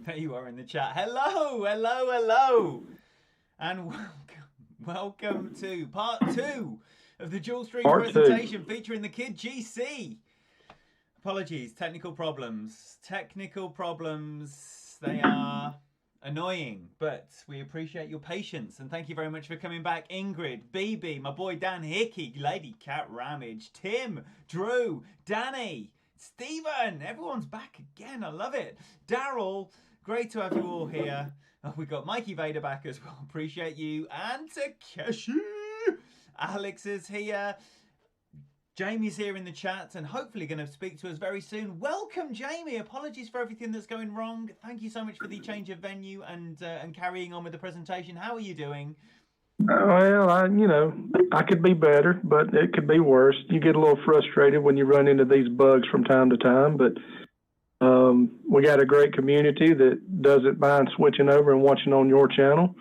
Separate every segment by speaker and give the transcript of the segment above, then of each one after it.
Speaker 1: There you are in the chat. Hello, hello, hello. And welcome to part 2 of the dual stream
Speaker 2: Part two.
Speaker 1: presentation featuring the Kid GC. Apologies, technical problems. Technical problems, they are annoying, but we appreciate your patience and thank you very much for coming back. Ingrid, BB, my boy Dan Hickey, Lady Cat Ramage, Tim, Drew, Danny, Stephen, everyone's back again. I love it. Daryl, great to have you all here. Oh, we've got Mikey Vader back as well. Appreciate you. And Takeshi. Alex is here. Jamie's here in the chat and hopefully going to speak to us very soon. Welcome, Jamie. Apologies for everything that's going wrong. Thank you so much for the change of venue and carrying on with the presentation. How are you doing?
Speaker 2: Well, I could be better, but it could be worse. You get a little frustrated when you run into these bugs from time to time, but we got a great community that doesn't mind switching over and watching on your channel.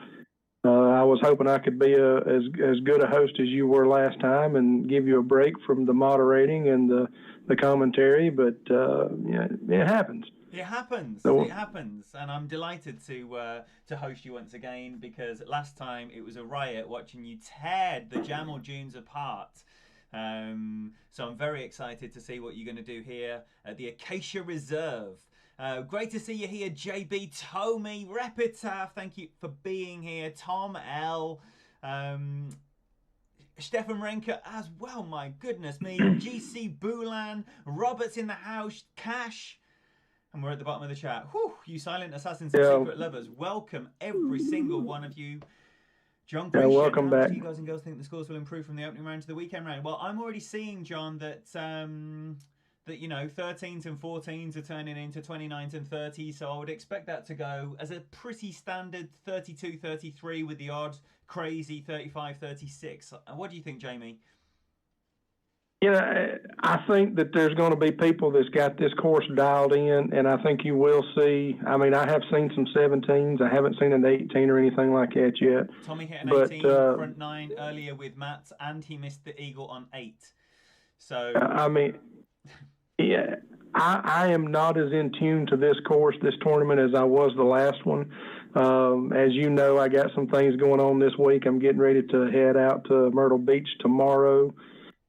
Speaker 2: I was hoping I could be as good a host as you were last time and give you a break from the moderating and the commentary, but it happens.
Speaker 1: It happens. It happens, and I'm delighted to host you once again because last time it was a riot watching you tear the Jamal Dunes apart. So I'm very excited to see what you're going to do here at the Acacia Reserve. Great to see you here, JB, Tommy, Repitaph, thank you for being here. Tom L, Stefan Renker as well, my goodness me. GC Boulan, Robert's in the house, Cash, and we're at the bottom of the chat. Whew, you silent assassins and secret lovers, welcome every single one of you. John Grecian,
Speaker 2: welcome back.
Speaker 1: Do you guys and girls think the scores will improve from the opening round to the weekend round? Well, I'm already seeing, John, that 13s and 14s are turning into 29s and 30s, so I would expect that to go as a pretty standard 32-33 with the odd crazy 35-36. What do you think, Jamie?
Speaker 2: I think that there's going to be people that's got this course dialed in, and I think you will see. I mean, I have seen some 17s. I haven't seen an 18 or anything like that yet.
Speaker 1: Tommy hit an 18 front 9 earlier with Matt, and he missed the eagle on 8. So
Speaker 2: I mean, yeah, I am not as in tune to this course, this tournament, as I was the last one. As you know, I got some things going on this week. I'm getting ready to head out to Myrtle Beach tomorrow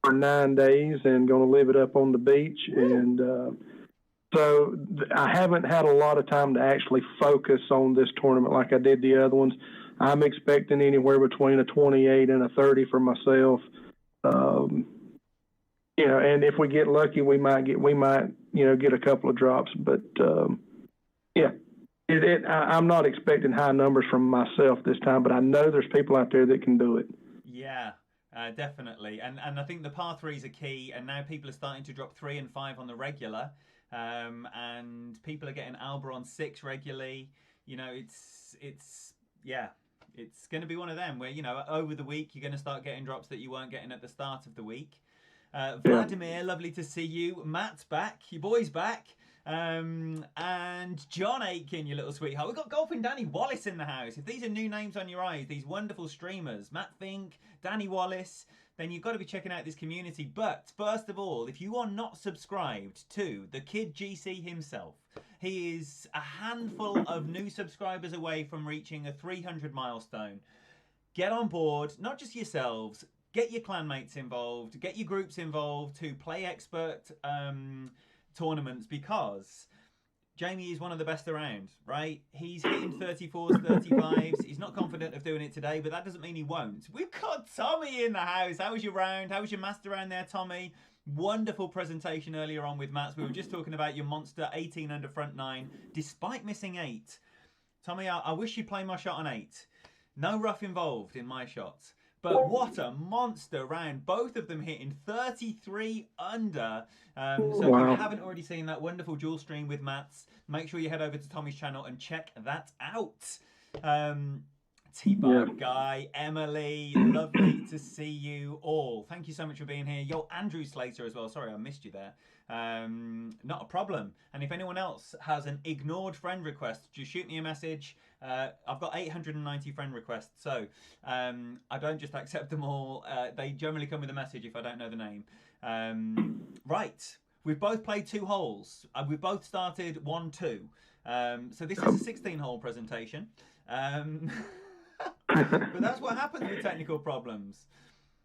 Speaker 2: for 9 days and going to live it up on the beach. And so I haven't had a lot of time to actually focus on this tournament like I did the other ones. I'm expecting anywhere between a 28 and a 30 for myself. And if we get lucky, we might get a couple of drops. But I'm not expecting high numbers from myself this time. But I know there's people out there that can do it.
Speaker 1: Yeah, definitely. And I think the par threes are key. And now people are starting to drop 3 and 5 on the regular. And people are getting Alba on 6 regularly. It's going to be one of them where over the week you're going to start getting drops that you weren't getting at the start of the week. Vladimir, lovely to see you. Matt's back, your boy's back. And John Aiken, you little sweetheart. We've got Golfing Danny Wallace in the house. If these are new names on your eyes, these wonderful streamers, Matt Fink, Danny Wallace, then you've got to be checking out this community. But first of all, if you are not subscribed to the Kid GC himself, he is a handful of new subscribers away from reaching a 300 milestone. Get on board, not just yourselves, get your clanmates involved, get your groups involved to play expert tournaments because Jamie is one of the best around, right? He's hitting 34s, 35s. He's not confident of doing it today, but that doesn't mean he won't. We've got Tommy in the house. How was your round? How was your master round there, Tommy? Wonderful presentation earlier on with Matt. We were just talking about your monster 18 under front 9, despite missing 8. Tommy, I wish you'd play my shot on 8. No rough involved in my shots. But what a monster round. Both of them hitting 33 under. So if you haven't already seen that wonderful dual stream with Matt's, make sure you head over to Tommy's channel and check that out. T-Bar Guy, Emily, lovely to see you all. Thank you so much for being here. Yo, Andrew Slater as well. Sorry, I missed you there. Not a problem. And if anyone else has an ignored friend request, just shoot me a message. I've got 890 friend requests, so I don't just accept them all. They generally come with a message if I don't know the name. Right, we've both played 2 holes. We've both started 1-2. So this is a 16-hole presentation. But that's what happens with technical problems.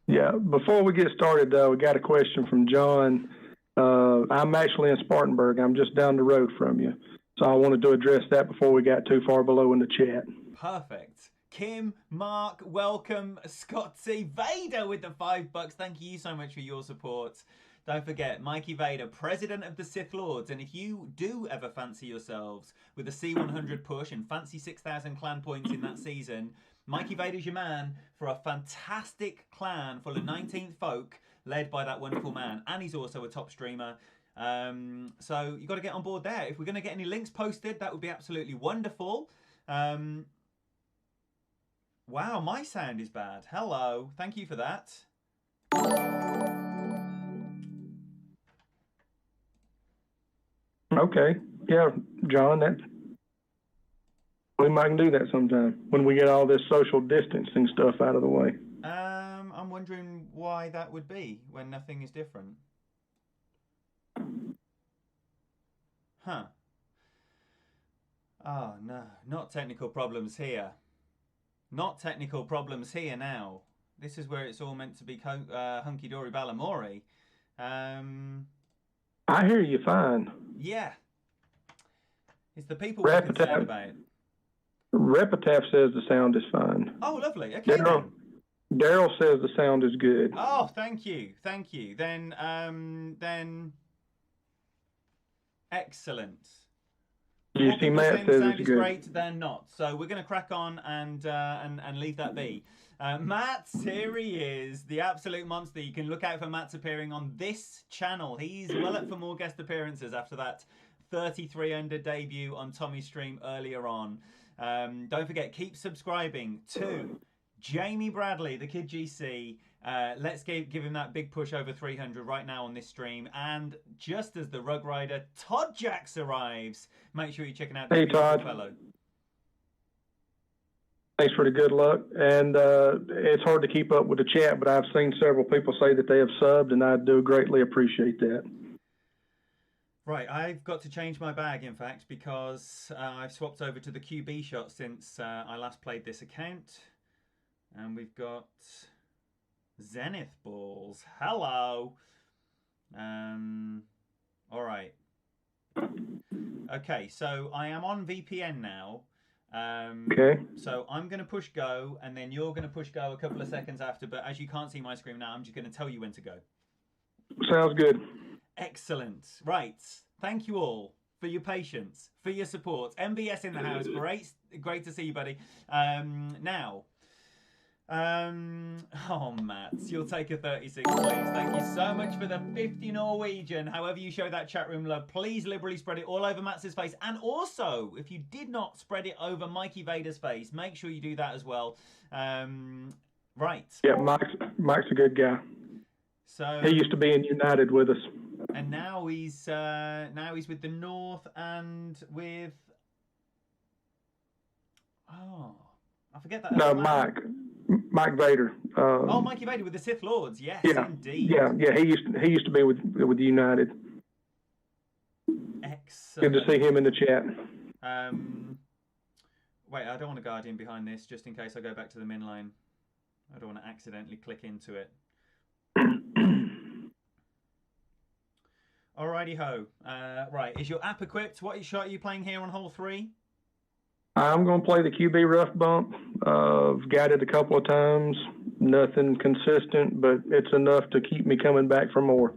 Speaker 2: Yeah. Before we get started, though, we got a question from John. I'm actually in Spartanburg. I'm just down the road from you. So I wanted to address that before we got too far below in the chat.
Speaker 1: Perfect. Kim, Mark, welcome. Scotty Vader with the $5. Thank you so much for your support. Don't forget, Mikey Vader, President of the Sith Lords. And if you do ever fancy yourselves with a C100 push and fancy 6,000 clan points in that season, Mikey Vader's your man for a fantastic clan full of 19th folk led by that wonderful man. And he's also a top streamer. So you've got to get on board there. If we're going to get any links posted, that would be absolutely wonderful. Wow, my sound is bad. Hello. Thank you for that.
Speaker 2: Okay. Yeah, John, we might do that sometime when we get all this social distancing stuff out of the way.
Speaker 1: I'm wondering why that would be when nothing is different. Huh. Oh, no. Not technical problems here. Not technical problems here now. This is where it's all meant to be hunky-dory Balamori.
Speaker 2: I hear you fine.
Speaker 1: Yeah. It's the people we're concerned about.
Speaker 2: Repitaph says the sound is fine.
Speaker 1: Oh, lovely. Okay,
Speaker 2: Daryl says the sound is good.
Speaker 1: Oh, thank you. Thank you. Then excellent.
Speaker 2: You see, Matt says
Speaker 1: sound
Speaker 2: it's
Speaker 1: is
Speaker 2: good.
Speaker 1: Great, they're not. So we're going to crack on and leave that be. Matt, here he is, the absolute monster. You can look out for Matt's appearing on this channel. He's well up for more guest appearances after that 33 under debut on Tommy's stream earlier on. Don't forget, keep subscribing to Jamie Bradley, the Kid GC. Let's give him that big push over 300 right now on this stream. And just as the Rug Rider Todd Jacks arrives, make sure you're checking out this
Speaker 2: beautiful Todd.
Speaker 1: Fellow.
Speaker 2: Thanks for the good luck. And it's hard to keep up with the chat, but I've seen several people say that they have subbed, and I do greatly appreciate that.
Speaker 1: Right, I've got to change my bag, in fact, because I've swapped over to the QB shot since I last played this account. And we've got Zenith balls. Hello. All right. Okay, so I am on VPN now.
Speaker 2: Okay.
Speaker 1: So I'm going to push go, and then you're going to push go a couple of seconds after. But as you can't see my screen now, I'm just going to tell you when to go.
Speaker 2: Sounds good.
Speaker 1: Excellent. Right. Thank you all for your patience, for your support. MBS in the house. Great to see you, buddy. Now. Oh, Matt, you'll take a 36, please. Thank you so much for the 50 Norwegian. However you show that chat room love, please liberally spread it all over Matt's face. And also, if you did not spread it over Mikey Vader's face, make sure you do that as well. Right.
Speaker 2: Yeah, Mike's a good guy.
Speaker 1: So
Speaker 2: he used to be in United with us.
Speaker 1: And now he's with the North and with... Oh, I forget that.
Speaker 2: No, Mike Vader.
Speaker 1: Oh, Mikey Vader with the Sith Lords. Yes,
Speaker 2: yeah,
Speaker 1: indeed.
Speaker 2: Yeah. He used to be with United.
Speaker 1: Excellent.
Speaker 2: Good to see him in the chat.
Speaker 1: Wait, I don't want a Guardian behind this, just in case I go back to the min line. I don't want to accidentally click into it. Alrighty ho. Right, is your app equipped? What shot are you playing here on hole 3?
Speaker 2: I'm going to play the QB rough bump. I've got it a couple of times. Nothing consistent, but it's enough to keep me coming back for more.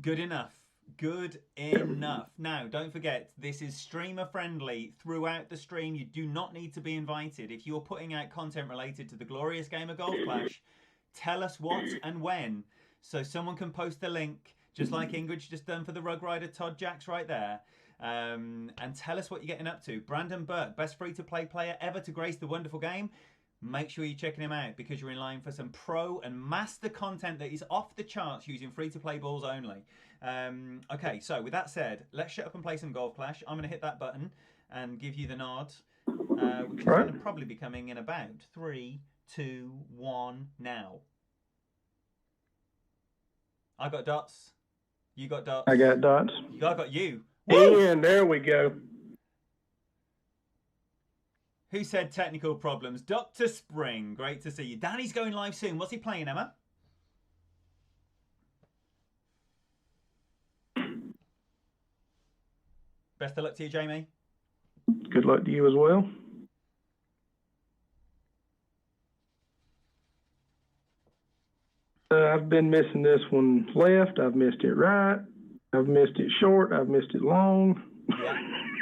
Speaker 1: Good enough. Good enough. Now, don't forget, this is streamer friendly throughout the stream. You do not need to be invited. If you're putting out content related to the glorious game of Golf Clash, tell us what and when, so someone can post the link, just like Ingrid's just done for the Rug Rider Todd Jacks right there. And tell us what you're getting up to. Brandon Burke, best free-to-play player ever to grace the wonderful game. Make sure you're checking him out because you're in line for some pro and master content that is off the charts using free-to-play balls only. Okay, so with that said, let's shut up and play some Golf Clash. I'm going to hit that button and give you the nod, which is going to probably be coming in about 3, 2, 1 now. I got dots. You got dots.
Speaker 2: I got dots.
Speaker 1: I got you.
Speaker 2: Woo! And there we go.
Speaker 1: Who said technical problems? Dr. Spring, great to see you. Danny's going live soon. What's he playing, Emma? Best of luck to you, Jamie.
Speaker 2: Good luck to you as well. I've been missing this one left. I've missed it right. I've missed it short. I've missed it long.
Speaker 1: Yeah.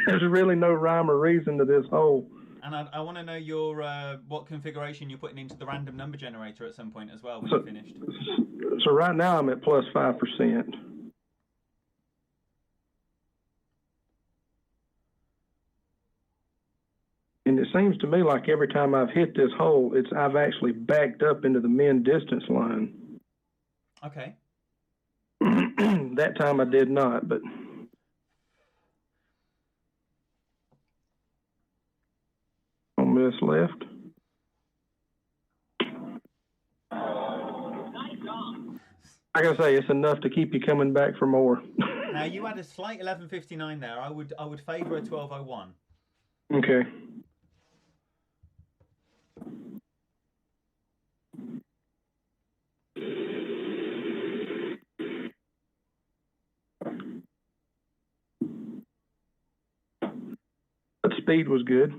Speaker 2: There's really no rhyme or reason to this hole.
Speaker 1: And I want to know your what configuration you're putting into the random number generator at some point as well when you're finished.
Speaker 2: So right now I'm at plus 5%. And it seems to me like every time I've hit this hole, I've actually backed up into the min distance line.
Speaker 1: Okay.
Speaker 2: That time I did not, but on this left. I gotta say, it's enough to keep you coming back for more.
Speaker 1: Now you had a slight 11:59 there. I would favour a 12:01.
Speaker 2: Okay. But speed was good.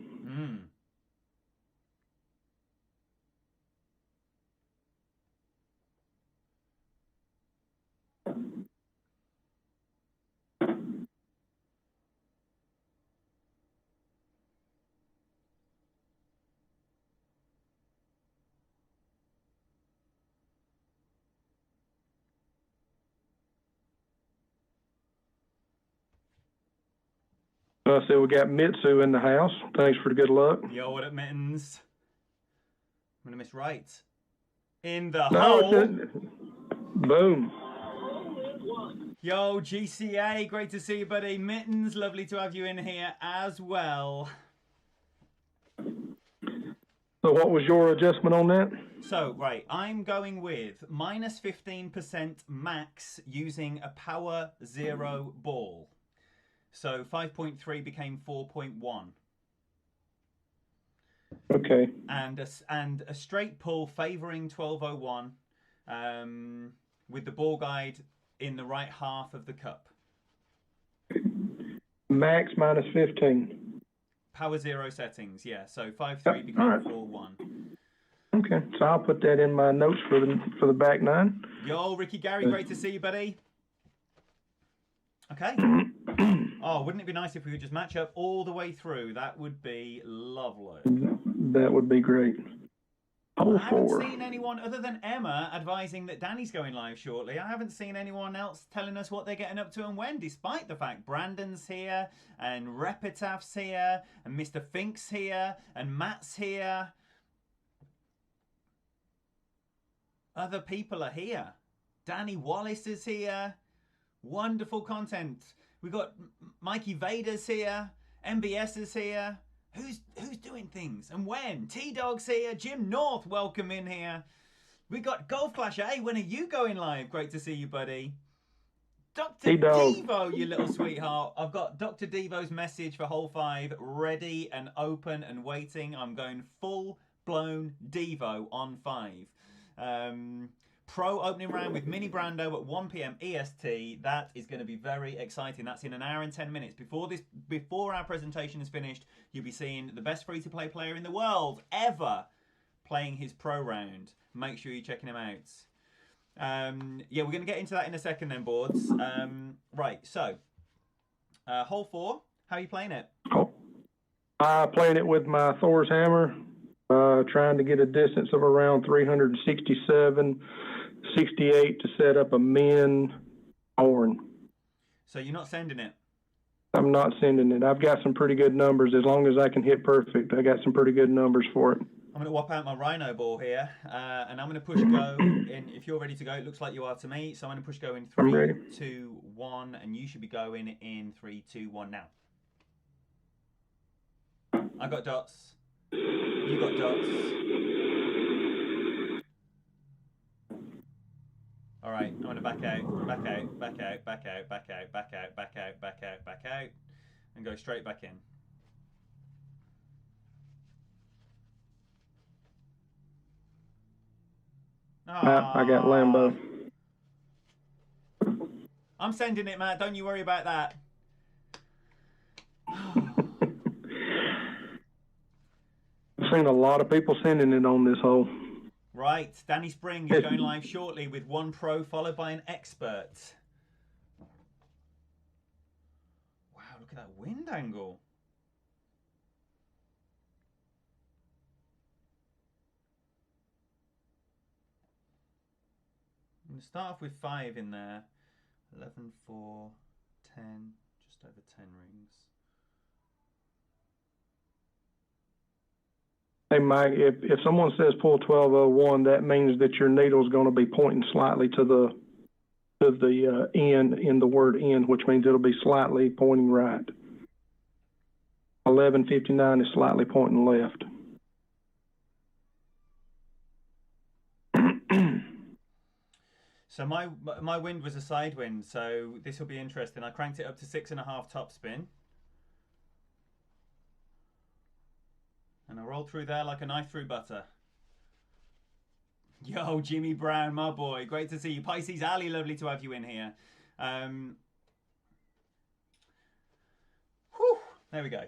Speaker 2: So we got Mitsu in the house. Thanks for the good luck.
Speaker 1: Yo, what up, Mittens? I'm going to miss right. In the hole.
Speaker 2: Boom.
Speaker 1: Yo, GCA, great to see you, buddy. Mittens, lovely to have you in here as well.
Speaker 2: So what was your adjustment on that?
Speaker 1: So, right, I'm going with minus 15% max using a power 0 ball. So 5.3 became 4.1.
Speaker 2: Okay.
Speaker 1: And a straight pull favouring 12:01 with the ball guide in the right half of the cup.
Speaker 2: Max minus 15.
Speaker 1: Power 0 settings, yeah. So 5.3 became
Speaker 2: right.
Speaker 1: 4.1.
Speaker 2: Okay, so I'll put that in my notes for the back nine.
Speaker 1: Yo, Ricky Gary, great to see you, buddy. Okay. Oh, wouldn't it be nice if we could just match up all the way through? That would be lovely.
Speaker 2: That would be great. Hole
Speaker 1: I haven't
Speaker 2: 4.
Speaker 1: seen anyone other than Emma advising that Danny's going live shortly. I haven't seen anyone else telling us what they're getting up to and when, despite the fact Brandon's here and Repitaph's here and Mr. Fink's here and Matt's here. Other people are here. Danny Wallace is here. Wonderful content. We've got Mikey Vader's here. MBS is here. Who's doing things and when? T-Dog's here. Jim North, welcome in here. We got Golf Clash. Hey, when are you going live? Great to see you, buddy. Dr. Devo, you little sweetheart. I've got Dr. Devo's message for hole 5 ready and open and waiting. I'm going full-blown Devo on 5. Pro opening round with Mini Brando at 1 p.m. EST. That is going to be very exciting. That's in an hour and 10 minutes. Before our presentation is finished, you'll be seeing the best free-to-play player in the world ever playing his pro round. Make sure you're checking him out. Yeah, we're going to get into that in a second then, boards. Right, so hole 4. How are you playing it?
Speaker 2: Playing it with my Thor's hammer, trying to get a distance of around 367. 68 to set up a min horn.
Speaker 1: So you're not sending it?
Speaker 2: I'm not sending it. I've got some pretty good numbers. As long as I can hit perfect, I got some pretty good numbers for it.
Speaker 1: I'm going to whop out my Rhino ball here, and I'm going to push go. If you're ready to go, it looks like you are to me. So I'm going to push go in 3, 2, 1, and you should be going in 3, 2, 1 now. I got dots. You got dots. All right, I'm gonna back out, and go straight back in.
Speaker 2: I got Lambo.
Speaker 1: I'm sending it, Matt. Don't you worry about that.
Speaker 2: I've seen a lot of people sending it on this hole.
Speaker 1: Right, Danny Spring is going live shortly with one pro followed by an expert. Wow, look at that wind angle. I'm going to start off with 5 in there. 11, 4, 10, just over 10 rings.
Speaker 2: Hey, Mike, if someone says pull 1201, that means that your needle's going to be pointing slightly to the end in the word end, which means it'll be slightly pointing right. 1159 is slightly pointing left.
Speaker 1: So my wind was a side wind, so this will be interesting. I cranked it up to 6.5 top spin. And I rolled through there like a knife through butter. Yo, Jimmy Brown, my boy. Great to see you. Pisces Alley, lovely to have you in here. Whew, there we go.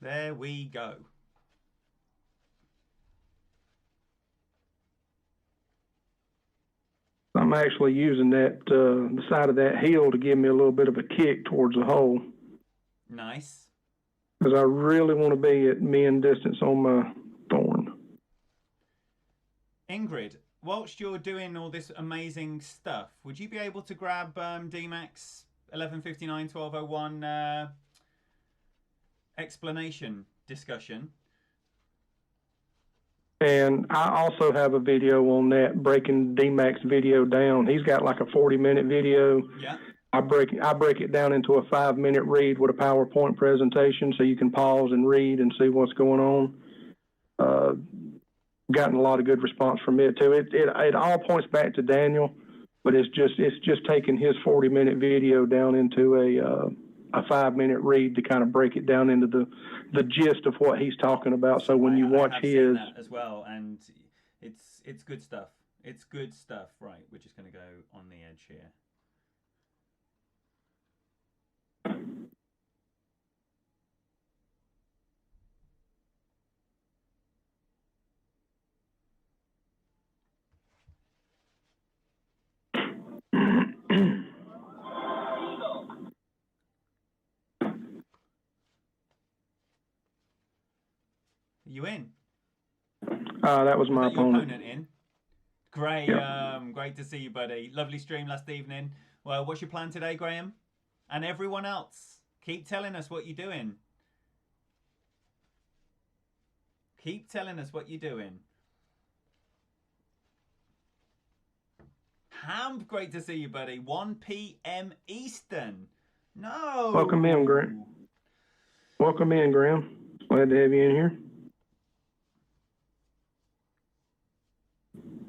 Speaker 1: There we go.
Speaker 2: I'm actually using that the side of that heel to give me a little bit of a kick towards the hole.
Speaker 1: Nice.
Speaker 2: Because I really want to be at min distance on my thorn.
Speaker 1: Ingrid, whilst you're doing all this amazing stuff, would you be able to grab DMAX 1159 1201 explanation discussion?
Speaker 2: And I also have a video on that, breaking DMAX video down. He's got like a 40-minute video.
Speaker 1: Yeah.
Speaker 2: I break it down into a 5-minute read with a PowerPoint presentation, so you can pause and read and see what's going on. Gotten a lot of good response from it too. It all points back to Daniel, but it's just taking his 40-minute video down into a 5-minute read to kind of break it down into the gist of what he's talking about. So when you watch his,
Speaker 1: seen that as well, and it's good stuff. It's good stuff. Right, we're just going to go on the edge here. You in?
Speaker 2: That was my opponent.
Speaker 1: In. Graham, yep. Great to see you, buddy. Lovely stream last evening. Well, what's your plan today, Graham? And everyone else, keep telling us what you're doing. Keep telling us what you're doing. Ham, great to see you, buddy. 1 p.m. Eastern. No.
Speaker 2: Welcome in, Graham. Welcome in, Graham. Glad to have you in here.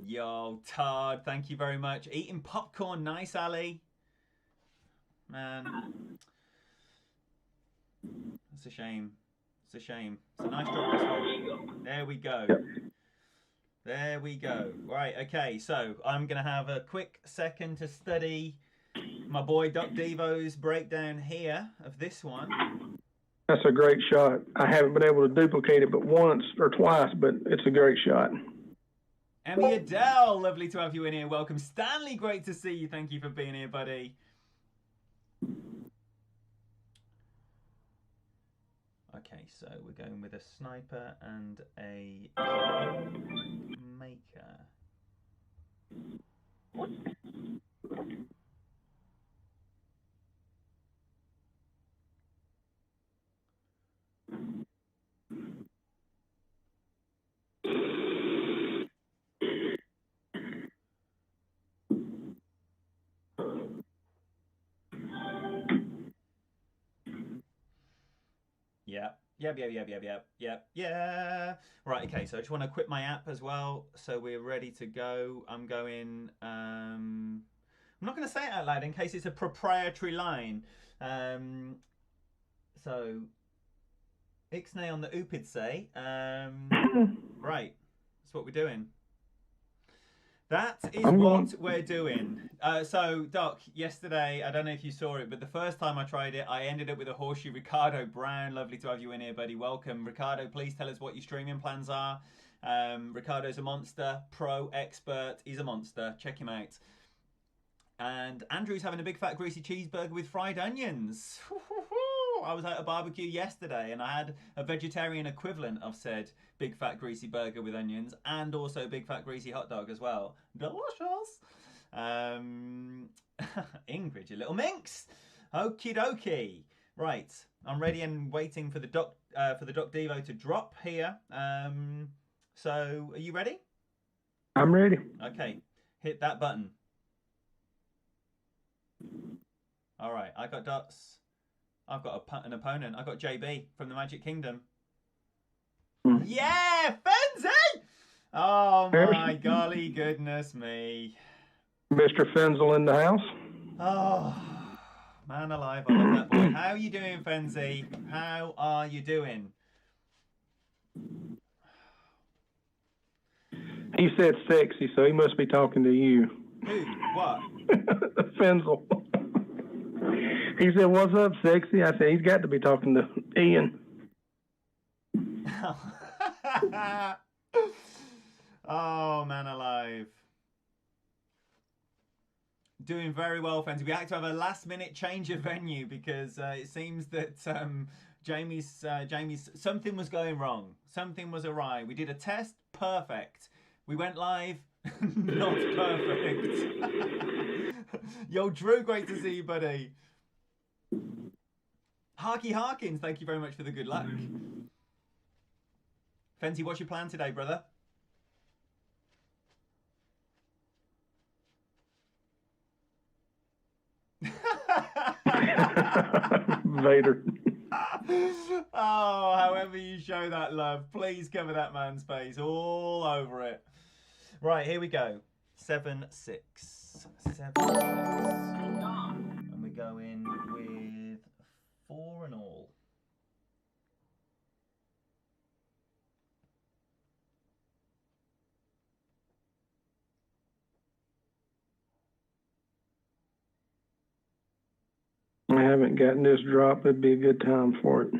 Speaker 1: Yo, Todd, thank you very much. Eating popcorn, nice, Ali. Man, it's a shame. It's a shame. It's a nice drop this one. There we go.
Speaker 2: Yep.
Speaker 1: There we go. Right, okay, so I'm going to have a quick second to study my boy Doc Devo's breakdown here of this one.
Speaker 2: That's a great shot. I haven't been able to duplicate it but once or twice, but it's a great shot.
Speaker 1: Emmy Adele, lovely to have you in here. Welcome. Stanley, great to see you. Thank you for being here, buddy. Okay, so we're going with a sniper and a maker. Yeah. Right, okay, so I just want to quit my app as well, so we're ready to go. I'm going, I'm not going to say it out loud in case it's a proprietary line. So, Ixnay on the Upid say, right, that's what we're doing. That is
Speaker 2: I'm
Speaker 1: what
Speaker 2: going.
Speaker 1: we're doing. So, Doc, yesterday, I don't know if you saw it, but the first time I tried it, I ended up with a horseshoe. Ricardo Brown, lovely to have you in here, buddy. Welcome. Ricardo, please tell us what your streaming plans are. Ricardo's a monster, pro, expert. He's a monster. Check him out. And Andrew's having a big fat greasy cheeseburger with fried onions. I was at a barbecue yesterday and I had a vegetarian equivalent of said big fat greasy burger with onions and also big fat greasy hot dog as well. Delicious. Ingrid, you little minx. Okie dokie. Right, I'm ready and waiting for the Doc Devo to drop here. So are you ready?
Speaker 2: I'm ready.
Speaker 1: Okay, hit that button. All right, I got dots. I've got an opponent. I got JB from the Magic Kingdom. Yeah, Fenzi! Oh my golly goodness me.
Speaker 2: Mr. Fenzel in the house.
Speaker 1: Oh, man alive, I love that boy. How are you doing, Fenzi? How are you doing?
Speaker 2: He said sexy, so he must be talking to you.
Speaker 1: Who? What?
Speaker 2: Fenzel. He said, "What's up, sexy?" I said, "He's got to be talking to Ian."
Speaker 1: Oh, man alive. Doing very well, Fenzi. We had to have a last-minute change of venue because it seems that Jamie's something was going wrong. Something was awry. We did a test, perfect. We went live, not perfect. Yo, Drew, great to see you, buddy. Harky Harkins, thank you very much for the good luck. Fenty, what's your plan today, brother?
Speaker 2: Vader.
Speaker 1: Oh, however you show that love, please cover that man's face all over it. Right, here we go. 7-6. 7-6. And we go in with 4 and all.
Speaker 2: I haven't gotten this drop. It'd be a good time for it.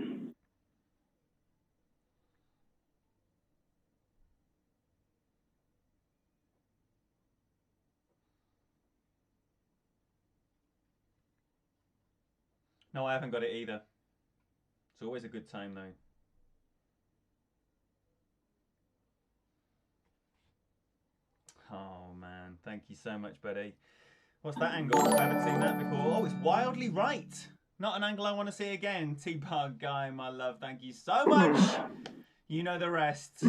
Speaker 1: No, I haven't got it either. It's always a good time, though. Oh, man. Thank you so much, buddy. What's that angle? I haven't seen that before. Oh, it's wildly right. Not an angle I want to see again. T-Bug guy, my love. Thank you so much. You know the rest.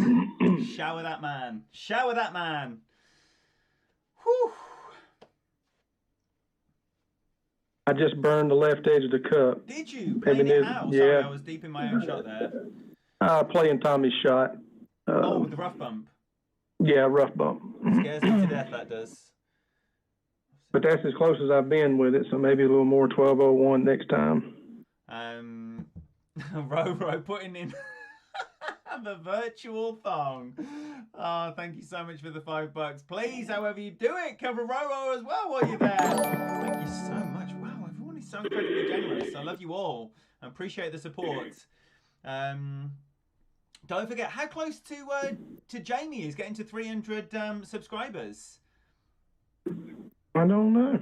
Speaker 1: Shower that man. Shower that man. Whew.
Speaker 2: I just burned the left edge of the cup.
Speaker 1: Did you? Playing it how?
Speaker 2: Yeah.
Speaker 1: Sorry, I was deep in my own shot there.
Speaker 2: Playing Tommy's shot.
Speaker 1: Oh, with the rough bump.
Speaker 2: Yeah, rough bump.
Speaker 1: Scares me to death, that does.
Speaker 2: But that's as close as I've been with it, so maybe a little more 1201 next time.
Speaker 1: Ro putting in the virtual thong. Oh, thank you so much for the $5. Please, however you do it, cover Roro as well while you're there. Thank you so much. Wow, everyone is so incredibly generous. I love you all. I appreciate the support. Don't forget, how close to Jamie is getting to 300 subscribers?
Speaker 2: I don't know.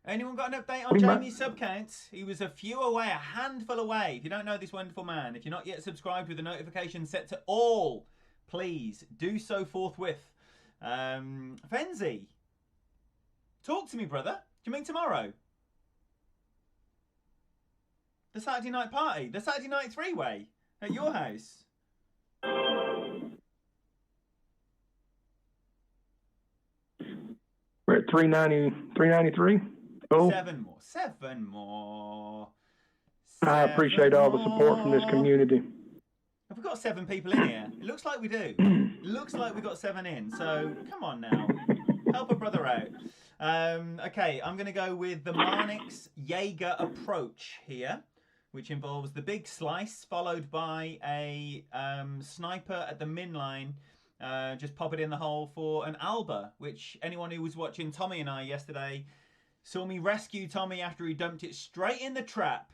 Speaker 1: Anyone got an update on Jamie's sub count? He was a few away, a handful away. If you don't know this wonderful man, if you're not yet subscribed with the notification set to all, please do so forthwith. Fenzi, talk to me, brother. Do you mean tomorrow? The Saturday night party? The Saturday night three-way at your house?
Speaker 2: We're at 393. Oh.
Speaker 1: 7 more. 7 more.
Speaker 2: I appreciate all the support from this community.
Speaker 1: Have we got 7 people in here? It looks like we do. It looks like we got 7 in. So come on now, help a brother out. Okay, I'm going to go with the Marnix Jaeger approach here, which involves the big slice followed by a sniper at the min line Just pop it in the hole for an Alba, which anyone who was watching Tommy and I yesterday saw me rescue Tommy after he dumped it straight in the trap.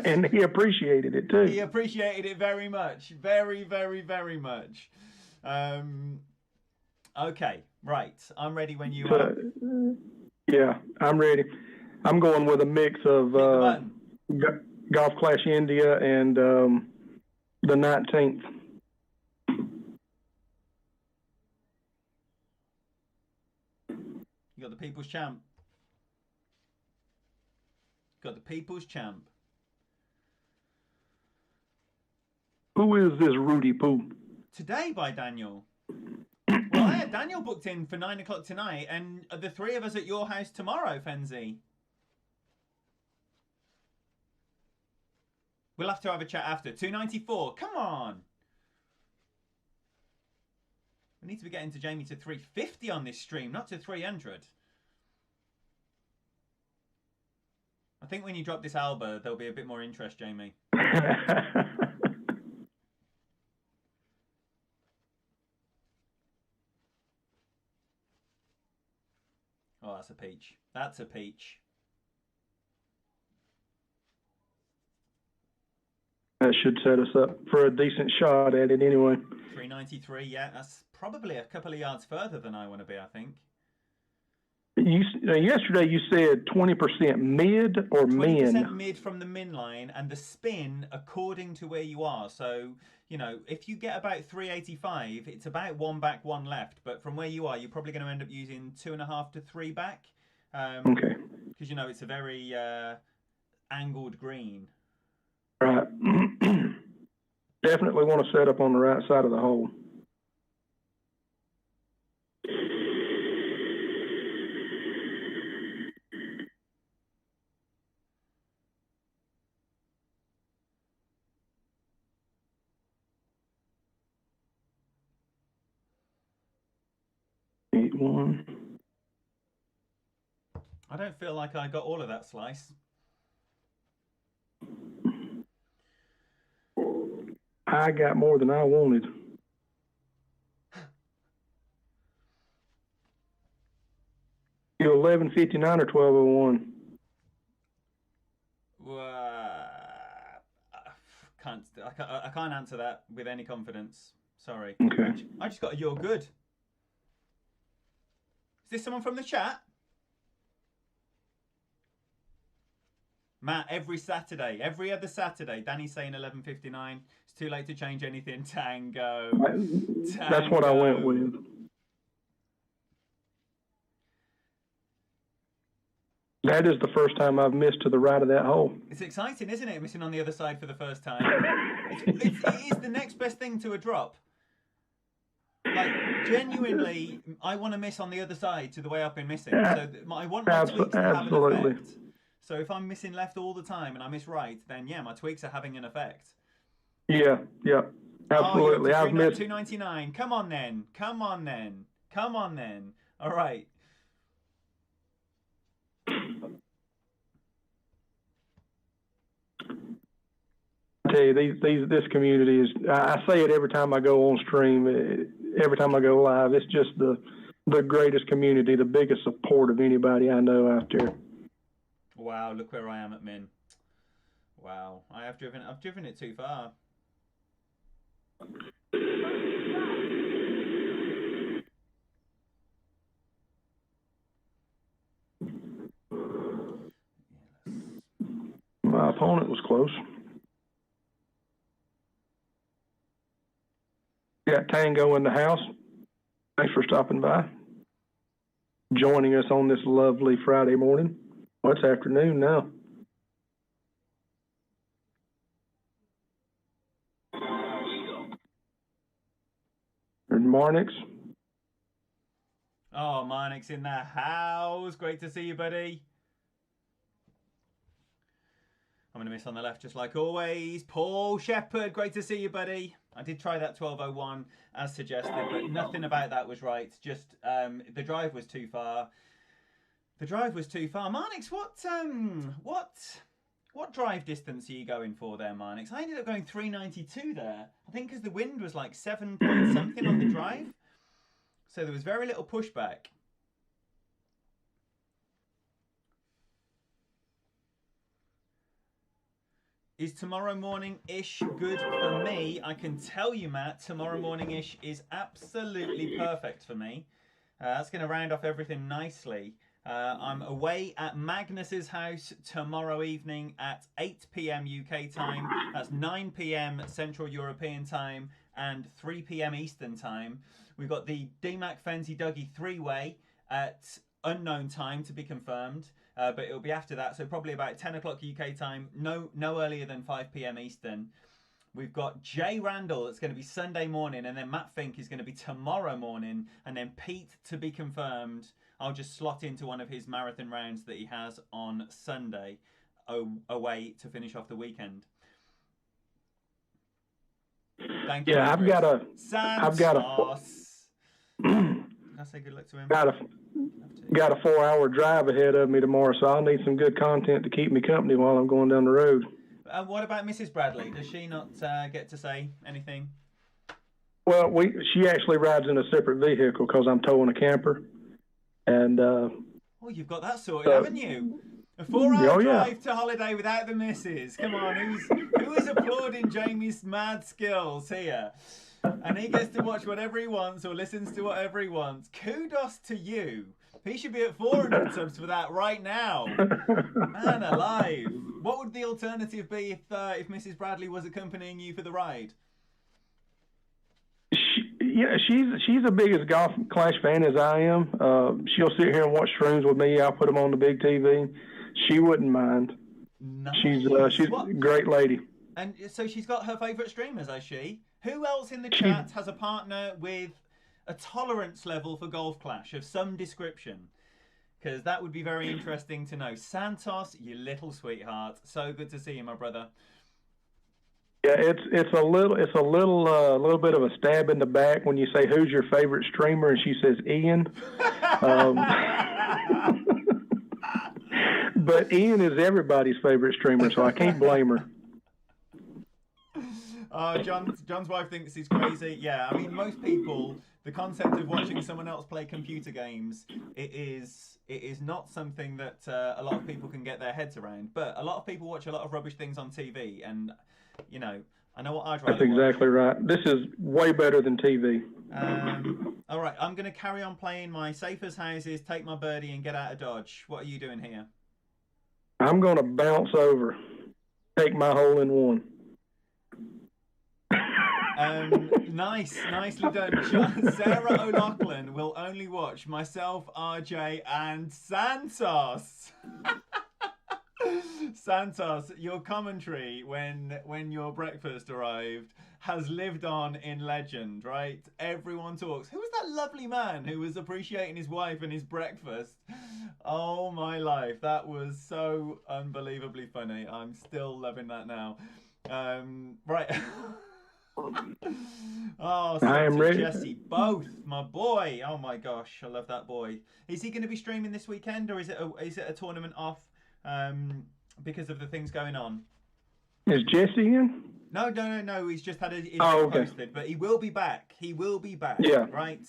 Speaker 2: And he appreciated it too.
Speaker 1: He appreciated it very much. Very, very, very much. Okay, right. I'm ready when you are.
Speaker 2: Yeah, I'm ready. I'm going with a mix of Golf Clash India and the 19th.
Speaker 1: You got the People's Champ. Got the People's Champ.
Speaker 2: Who is this Rudy Poo?
Speaker 1: Today by Daniel. Well, I had Daniel booked in for 9 o'clock tonight, and the three of us at your house tomorrow, Fenzi. We'll have to have a chat after. 294. Come on. We need to be getting to Jamie to 350 on this stream, not to 300. I think when you drop this Alba, there'll be a bit more interest, Jamie. Oh, that's a peach. That's a peach.
Speaker 2: That should set us up for a decent shot at it anyway.
Speaker 1: 393, yeah. That's probably a couple of yards further than I want to be, I think.
Speaker 2: Yesterday you said 20% mid or
Speaker 1: 20%
Speaker 2: min?
Speaker 1: 20% mid from the min line, and the spin according to where you are. So, you know, if you get about 385, it's about one back, one left. But from where you are, you're probably going to end up using 2.5 to 3 back.
Speaker 2: Okay.
Speaker 1: Because, you know, it's a very angled green.
Speaker 2: Right. Definitely want to set up on the right side of the hole.
Speaker 1: I don't feel like I got all of that slice.
Speaker 2: I got more than I wanted. You 1159 or 1201?
Speaker 1: I can't answer that with any confidence. Sorry.
Speaker 2: Okay.
Speaker 1: I just got a "you're good." Is this someone from the chat? Matt, every Saturday, every other Saturday, Danny's saying 11:59. It's too late to change anything. Tango.
Speaker 2: That's what I went with. That is the first time I've missed to the right of that hole.
Speaker 1: It's exciting, isn't it? Missing on the other side for the first time. It is the next best thing to a drop. Like, genuinely, I want to miss on the other side to the way I've been missing. So I want my tweaks to have an effect. So if I'm missing left all the time and I miss right, then yeah, my tweaks are having an effect.
Speaker 2: Yeah, absolutely.
Speaker 1: I've missed 299. Come on then. All right.
Speaker 2: I tell you, this community is. I say it every time I go on stream, every time I go live. It's just the greatest community, the biggest support of anybody I know out there.
Speaker 1: Wow, look where I am at Min. Wow, I've driven it too far.
Speaker 2: My opponent was close. Got Tango in the house. Thanks for stopping by. Joining us on this lovely Friday morning. Well, it's afternoon now. And Marnix.
Speaker 1: Oh, Marnix in the house. Great to see you, buddy. I'm going to miss on the left just like always. Paul Shepherd, great to see you, buddy. I did try that 1201 as suggested, but nothing about that was right. Just the drive was too far. The drive was too far. Marnix, what What drive distance are you going for there, Marnix? I ended up going 392 there. I think because the wind was like 7 point something on the drive. So there was very little pushback. Is tomorrow morning-ish good for me? I can tell you, Matt, tomorrow morning-ish is absolutely perfect for me. That's going to round off everything nicely. I'm away at Magnus's house tomorrow evening at 8 p.m. UK time. That's 9 p.m. Central European time and 3 p.m. Eastern time. We've got the DMAC Fenzi Dougie three-way at unknown time to be confirmed. But it'll be after that, so probably about 10 o'clock UK time, no earlier than 5 p.m. Eastern. We've got Jay Randall, that's going to be Sunday morning, and then Matt Fink is going to be tomorrow morning, and then Pete to be confirmed. I'll just slot into one of his marathon rounds that he has on Sunday away to finish off the weekend. Thank you.
Speaker 2: Yeah, I've got a.
Speaker 1: Can I say good luck to him?
Speaker 2: Got a 4-hour drive ahead of me tomorrow, so I'll need some good content to keep me company while I'm going down the road.
Speaker 1: What about Mrs. Bradley? Does she not get to say anything?
Speaker 2: Well, she actually rides in a separate vehicle because I'm towing a camper, and. Oh,
Speaker 1: you've got that sorted, haven't you? A 4-hour drive to holiday without the missus. Come on, who is applauding Jamie's mad skills here? And he gets to watch whatever he wants or listens to whatever he wants. Kudos to you. He should be at 400 subs for that right now. Man alive. What would the alternative be if Mrs. Bradley was accompanying you for the ride?
Speaker 2: She's the biggest Golf Clash fan as I am. She'll sit here and watch streams with me. I'll put them on the big TV. She wouldn't mind.
Speaker 1: Nice.
Speaker 2: She's a great lady.
Speaker 1: And so she's got her favourite streamers, has she? Who else in the chat has a partner with a tolerance level for Golf Clash of some description? Because that would be very interesting to know. Santos, you little sweetheart. So good to see you, my brother.
Speaker 2: Yeah, it's a little bit of a stab in the back when you say who's your favorite streamer, and she says Ian. But Ian is everybody's favorite streamer, so I can't blame her.
Speaker 1: John's wife thinks he's crazy. Yeah, I mean, most people, the concept of watching someone else play computer games, it is not something that a lot of people can get their heads around. But a lot of people watch a lot of rubbish things on TV, and you know, I know what I'd rather.
Speaker 2: That's exactly right. This is way better than TV.
Speaker 1: All right, I'm going to carry on playing my safe as houses, take my birdie, and get out of Dodge. What are you doing here?
Speaker 2: I'm going to bounce over, take my hole in one.
Speaker 1: Nicely done. Sarah O'Loughlin will only watch myself, RJ, and Santos. Santos, your commentary when your breakfast arrived has lived on in legend, right? Everyone talks. Who was that lovely man who was appreciating his wife and his breakfast? Oh my life, that was so unbelievably funny. I'm still loving that now. Right. Oh,
Speaker 2: I am ready.
Speaker 1: Jesse, both, my boy. Oh my gosh, I love that boy. Is he going to be streaming this weekend, or is it a tournament off because of the things going on?
Speaker 2: Is Jesse in?
Speaker 1: No. He's just had his
Speaker 2: okay.
Speaker 1: posted, but he will be back. He will be back.
Speaker 2: Yeah.
Speaker 1: Right.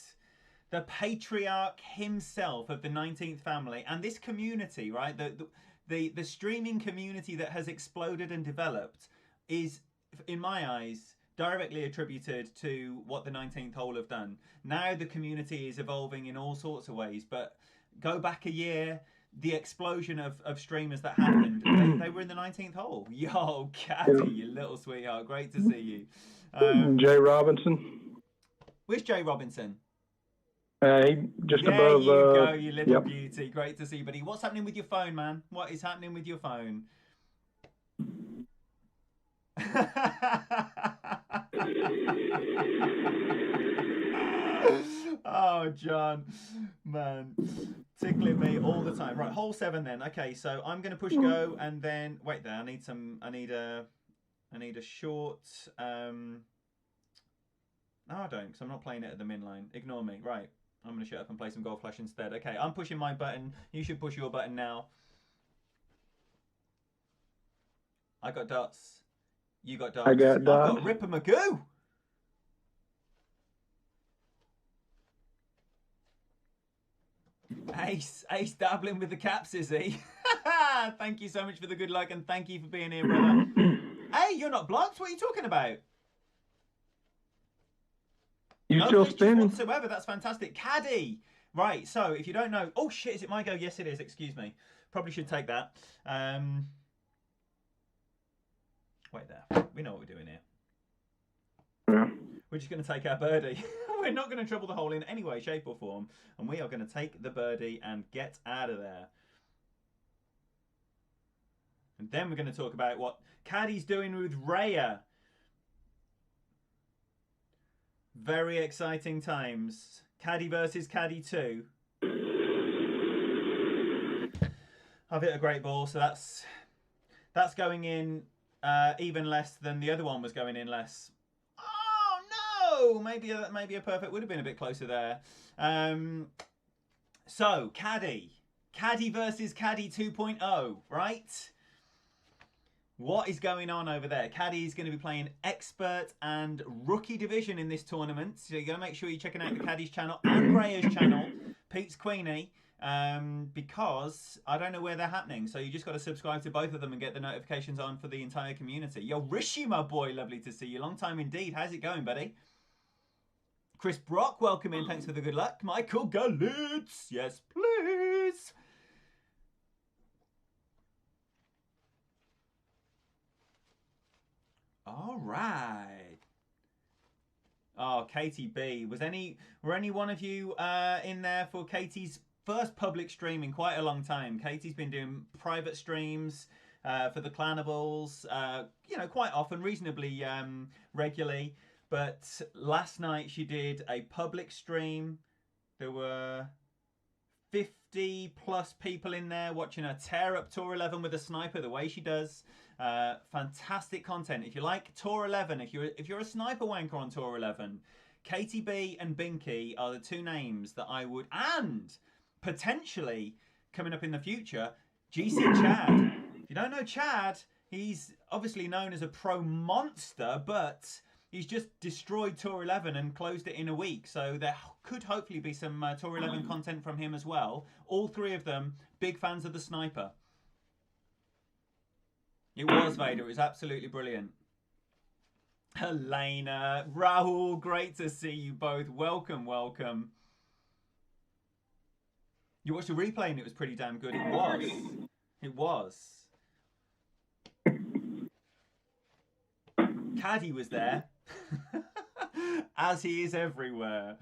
Speaker 1: The patriarch himself of the 19th family and this community, right? The streaming community that has exploded and developed is, in my eyes, directly attributed to what the 19th hole have done. Now the community is evolving in all sorts of ways, but go back a year, the explosion of streamers that happened, they were in the 19th hole. Yo, Caddy, you little sweetheart, great to see you.
Speaker 2: Jay Robinson.
Speaker 1: Where's Jay Robinson?
Speaker 2: Just
Speaker 1: there
Speaker 2: above.
Speaker 1: There you go, you little
Speaker 2: yep.
Speaker 1: beauty. Great to see you, buddy. What's happening with your phone, man? What is happening with your phone? Oh, John, man, tickling me all the time. Right, hole 7 then. Okay, so I'm gonna push go, and then wait there. I need a short. No, I don't, because I'm not playing it at the min line. Ignore me. Right, I'm gonna shut up and play some Golf Clash instead. Okay, I'm pushing my button. You should push your button now. I got dots. You got dots.
Speaker 2: I got
Speaker 1: I've
Speaker 2: dots.
Speaker 1: got Ripper Magoo. Ace dabbling with the caps, is he? Thank you so much for the good luck and thank you for being here, brother. Hey, you're not blocked. What are you talking about?
Speaker 2: You
Speaker 1: no
Speaker 2: still
Speaker 1: glitches
Speaker 2: spinning?
Speaker 1: whatsoever. That's fantastic. Caddy. Right, so if you don't know... Oh, shit, is it my go? Yes, it is. Excuse me. Probably should take that. Wait there. We know what we're doing here.
Speaker 2: Yeah.
Speaker 1: We're just going to take our birdie. We're not going to trouble the hole in any way, shape or form. And we are going to take the birdie and get out of there. And then we're going to talk about what Caddy's doing with Raya. Very exciting times. Caddy versus Caddy 2. I've hit a great ball, so that's going in even less than the other one was going in less. Oh no! Maybe a perfect would have been a bit closer there. So Caddy versus Caddy 2.0, right? What is going on over there? Caddy is going to be playing expert and rookie division in this tournament. So you're going to make sure you're checking out the Caddy's channel and Raya's channel, Pete's Queenie, because I don't know where they're happening. So you just got to subscribe to both of them and get the notifications on for the entire community. Yo, Rishi, my boy, lovely to see you. Long time indeed. How's it going, buddy? Chris Brock, welcome in. Thanks for the good luck. Michael Galitz, yes, please. All right. Oh, Katie B. Were any one of you in there for Katie's first public stream in quite a long time? Katie's been doing private streams for the Clanables, quite often, reasonably regularly. But last night she did a public stream. There were 50 plus people in there watching her tear up Tour 11 with a sniper the way she does. Fantastic content. If you like Tour 11, if you're a sniper wanker on Tour 11, Katie B and Binky are the two names that I would, and potentially coming up in the future, GC Chad. If you don't know Chad, he's obviously known as a pro monster, but he's just destroyed Tour 11 and closed it in a week. So there could hopefully be some Tour 11 content from him as well. All three of them, big fans of the sniper. It was Vader. It was absolutely brilliant. Helena, Rahul, great to see you both. Welcome, welcome. You watched the replay and it was pretty damn good. It was. It was. Caddy was there. As he is everywhere.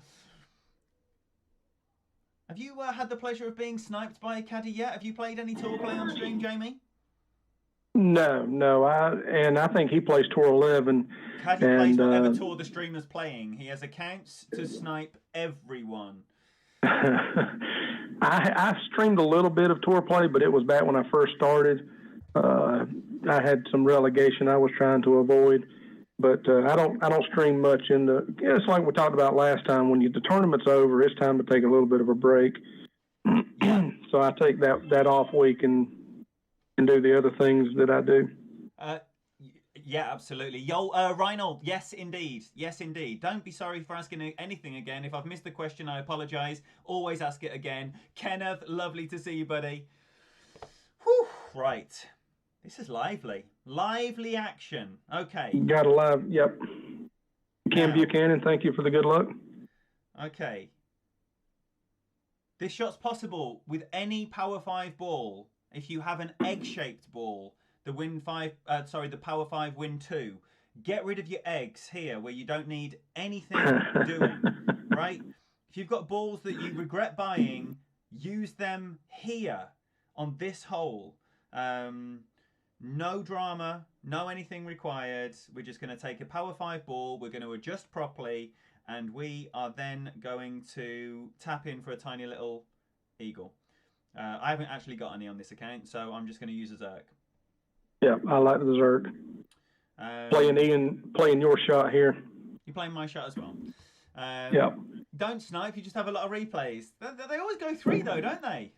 Speaker 1: Have you had the pleasure of being sniped by a Caddy yet? Have you played any tour play on stream, Jamie?
Speaker 2: No. I think he plays Tour 11.
Speaker 1: Caddy plays whatever tour the streamer's playing. He has accounts to snipe everyone.
Speaker 2: I streamed a little bit of tour play, but it was back when I first started. I had some relegation I was trying to avoid, but I don't stream much it's like we talked about last time. When the tournament's over, it's time to take a little bit of a break. So I take that off week and do the other things that I do.
Speaker 1: Yeah, absolutely. Yo, Reinhold, yes, indeed. Yes, indeed. Don't be sorry for asking anything again. If I've missed the question, I apologise. Always ask it again. Kenneth, lovely to see you, buddy. Whew, right. This is lively. Lively action. Okay.
Speaker 2: Got a live, yep. Ken Buchanan, thank you for the good luck.
Speaker 1: Okay. This shot's possible with any Power 5 ball. If you have an egg-shaped ball, the Power 5 Win 2, get rid of your eggs here where you don't need anything doing, right? If you've got balls that you regret buying, use them here on this hole. No drama, no anything required. We're just going to take a Power 5 ball, we're going to adjust properly, and we are then going to tap in for a tiny little eagle. I haven't actually got any on this account, so I'm just going to use a Zerk.
Speaker 2: Yeah, I like the Zerk. Playing your shot here.
Speaker 1: You're playing my shot as well.
Speaker 2: Yeah.
Speaker 1: Don't snipe, you just have a lot of replays. They always go 3 though, don't they?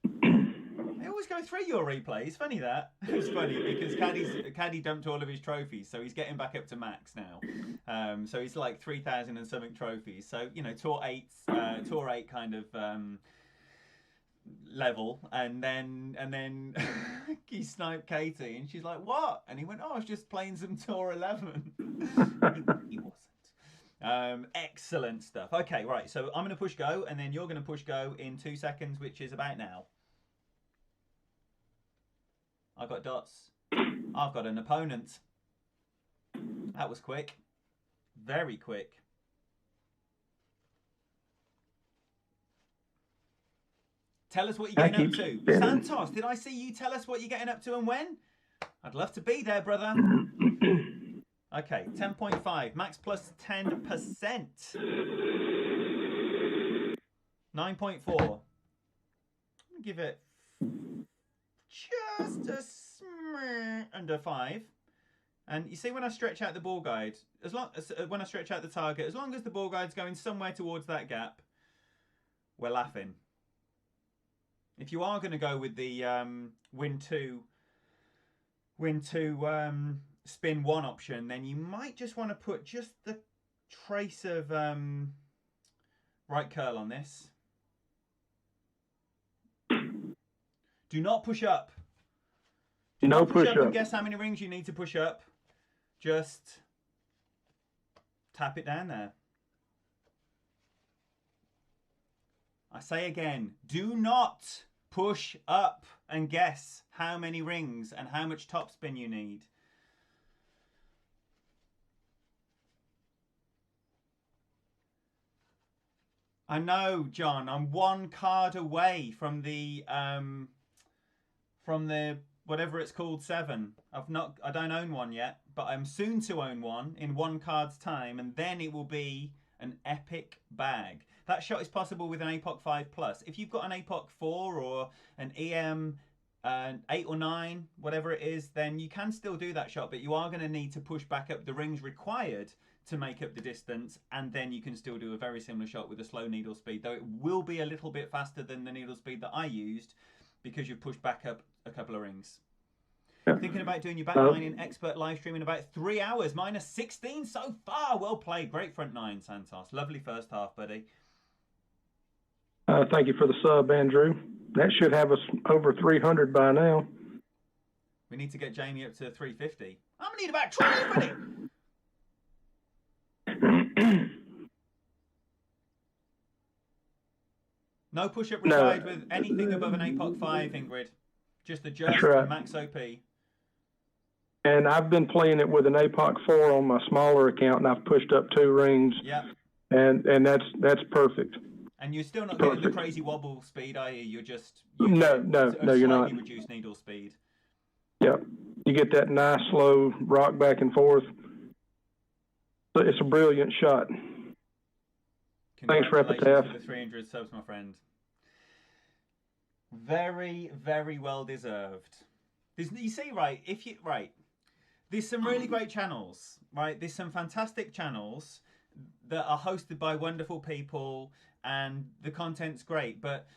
Speaker 1: They always go through your replays. Funny that. It's funny because Caddy dumped all of his trophies, so he's getting back up to max now. So he's like 3,000 and something trophies. So tour 8 kind of level, and then he sniped Katie, and she's like, "What?" And he went, "Oh, I was just playing some tour 11." He wasn't. Excellent stuff. Okay, right. So I'm going to push go, and then you're going to push go in 2 seconds, which is about now. I got dots. I've got an opponent. That was quick. Very quick. Tell us what you're getting up to. Santos, did I see you tell us what you're getting up to and when? I'd love to be there, brother. Okay, 10.5. Max plus 10%. 9.4. Give it just a under 5. And you see when I stretch out the ball guide, when I stretch out the target, as long as the ball guide's going somewhere towards that gap, we're laughing. If you are going to go with the win 2, spin 1 option, then you might just want to put just the trace of right curl on this. Do not push up. Do not push up and guess how many rings you need to push up. Just tap it down there. I say again, do not push up and guess how many rings and how much topspin you need. I know, John, I'm 1 card away from the whatever it's called 7. I don't own one yet, but I'm soon to own one in 1 card's time, and then it will be an epic bag. That shot is possible with an APOC 5 Plus. If you've got an APOC 4 or an EM 8 or 9, whatever it is, then you can still do that shot, but you are going to need to push back up the rings required to make up the distance, and then you can still do a very similar shot with a slow needle speed, though it will be a little bit faster than the needle speed that I used because you've pushed back up a couple of rings. Thinking about doing your backline in expert live stream in about 3 hours, minus 16 so far. Well played. Great front 9, Santos. Lovely first half, buddy.
Speaker 2: Thank you for the sub, Andrew. That should have us over 300 by now.
Speaker 1: We need to get Jamie up to 350. I'm going to need about 12, buddy. No push-up required with anything above an APOC 5, Ingrid. Just adjust and max OP.
Speaker 2: And I've been playing it with an APOC 4 on my smaller account, and I've pushed up 2 rings.
Speaker 1: Yeah.
Speaker 2: And that's perfect.
Speaker 1: And you're still not getting the crazy wobble speed, are you? You're just...
Speaker 2: No, you're not.
Speaker 1: Reduced needle speed.
Speaker 2: Yep. You get that nice, slow rock back and forth. So it's a brilliant shot. Thanks, Repetaf.
Speaker 1: For the 300 subs, my friend. Very, very well deserved. You see, right? There's some really great channels, right? There's some fantastic channels that are hosted by wonderful people, and the content's great. But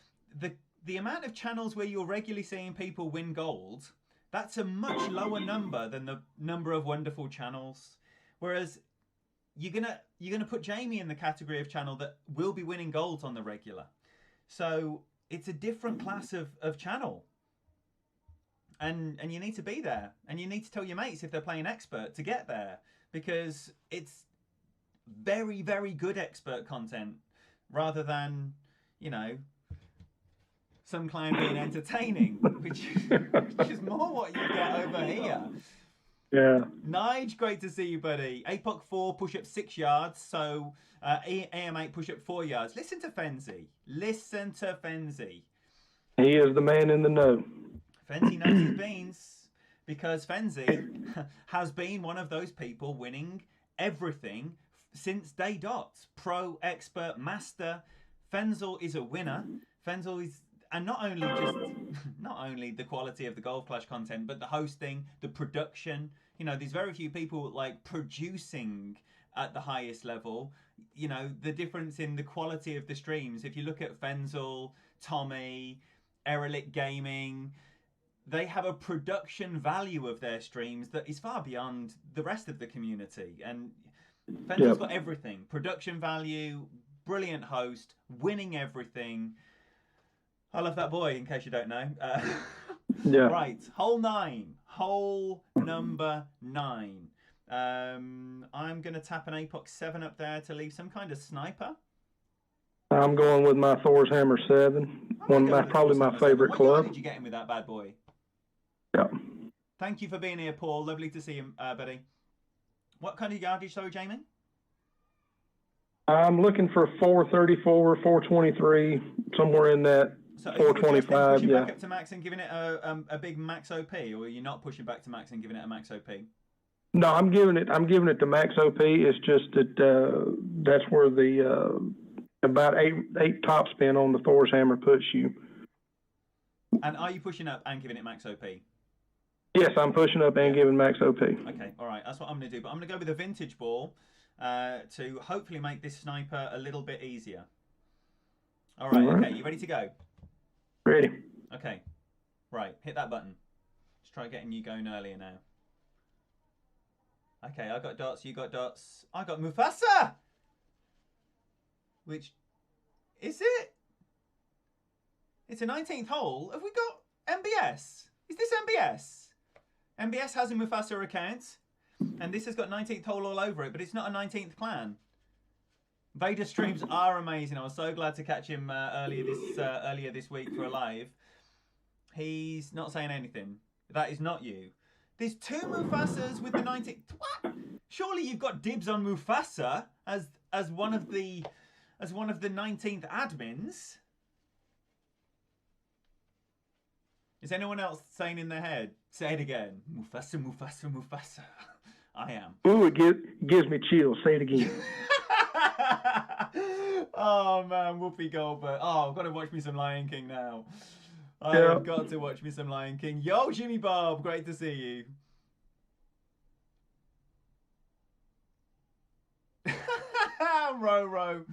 Speaker 1: the amount of channels where you're regularly seeing people win gold, that's a much lower number than the number of wonderful channels. Whereas you're gonna put Jamie in the category of channel that will be winning golds on the regular. So it's a different class of channel. And you need to be there. And you need to tell your mates if they're playing expert to get there. Because it's very, very good expert content. Rather than, some clown being entertaining. which is more what you get over here.
Speaker 2: Yeah.
Speaker 1: Nige, great to see you, buddy. APOC 4, push up 6 yards. So AM8, push up 4 yards. Listen to Fenzi.
Speaker 2: He is the man in the know.
Speaker 1: Fenzi knows his beans, because Fenzi has been one of those people winning everything since day dot. Pro, expert, master. Fenzel is a winner. Fenzel is, and not only the quality of the Golf Clash content, but the hosting, the production. There's very few people like producing at the highest level. The difference in the quality of the streams. If you look at Fenzel, Tommy, Erelic Gaming, they have a production value of their streams that is far beyond the rest of the community. And Fenton's got everything: production value, brilliant host, winning everything. I love that boy, in case you don't know. Right, hole number 9. I'm going to tap an Apox 7 up there to leave some kind of sniper.
Speaker 2: I'm going with my Thor's Hammer 7. Probably my favorite club.
Speaker 1: What did you get in with that bad boy?
Speaker 2: Yeah.
Speaker 1: Thank you for being here, Paul. Lovely to see you, buddy. What kind of yardage, sorry, Jamie?
Speaker 2: I'm looking for 434, 423, somewhere in that.
Speaker 1: So
Speaker 2: 425,
Speaker 1: pushing back up to max and giving it a big max OP, or are you not pushing back to max and giving it a max OP?
Speaker 2: No, I'm giving it to max OP. It's just that that's where the about eight top spin on the Thor's Hammer puts you.
Speaker 1: And are you pushing up and giving it max OP?
Speaker 2: Yes, I'm pushing up and giving max OP.
Speaker 1: Okay, all right, that's what I'm going to do. But I'm going to go with a vintage ball to hopefully make this sniper a little bit easier. All right, okay, you ready to go?
Speaker 2: Ready.
Speaker 1: Okay, right, hit that button. Let's try getting you going earlier now. Okay, I got dots, you got dots. I got Mufasa! Which, is it? It's a 19th hole. Have we got MBS? Is this MBS? MBS has a Mufasa account, and this has got 19th hole all over it, but it's not a 19th clan. Vader streams are amazing. I was so glad to catch him earlier this week for a live. He's not saying anything. That is not you. There's 2 Mufasas with the 19th. What? Surely you've got dibs on Mufasa as one of the 19th admins. Is anyone else saying in their head? Say it again. Mufasa, Mufasa, Mufasa. I am.
Speaker 2: Ooh, it gives me chills. Say it again.
Speaker 1: Oh man, Whoopi Goldberg. Oh, I've got to watch me some Lion King now. I've got to watch me some Lion King. Yo, Jimmy Bob, great to see you. Ro.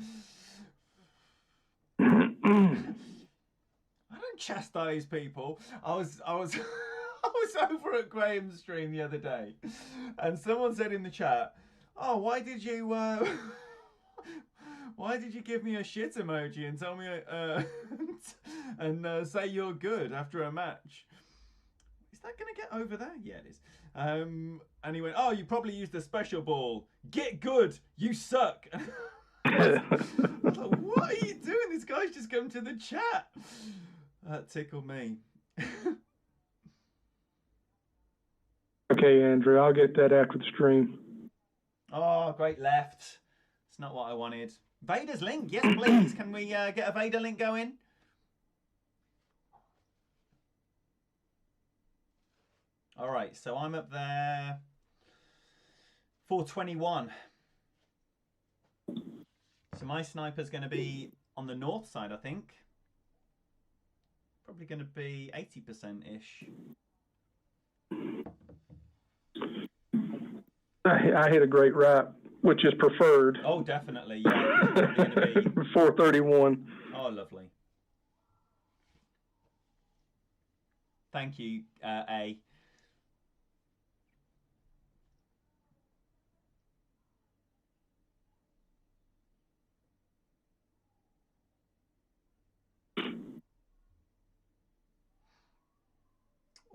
Speaker 1: I don't chastise people. I was over at Graham's stream the other day, and someone said in the chat, "Oh, why did you give me a shit emoji and tell me and say you're good after a match?" Is that gonna get over there? Yeah, it is. And he went, "Oh, you probably used a special ball. Get good. You suck." I was like, what are you doing? This guy's just come to the chat. That tickled me.
Speaker 2: Okay, Andrew, I'll get that after the stream.
Speaker 1: Oh, great left. It's not what I wanted. Vader's link, yes, please. Can we get a Vader link going? All right, so I'm up there. 421. So my sniper's going to be on the north side, I think. Probably going to be 80%-ish.
Speaker 2: I hit a great right, which is preferred.
Speaker 1: Oh, definitely. Yeah.
Speaker 2: 431.
Speaker 1: Oh, lovely. Thank you, A.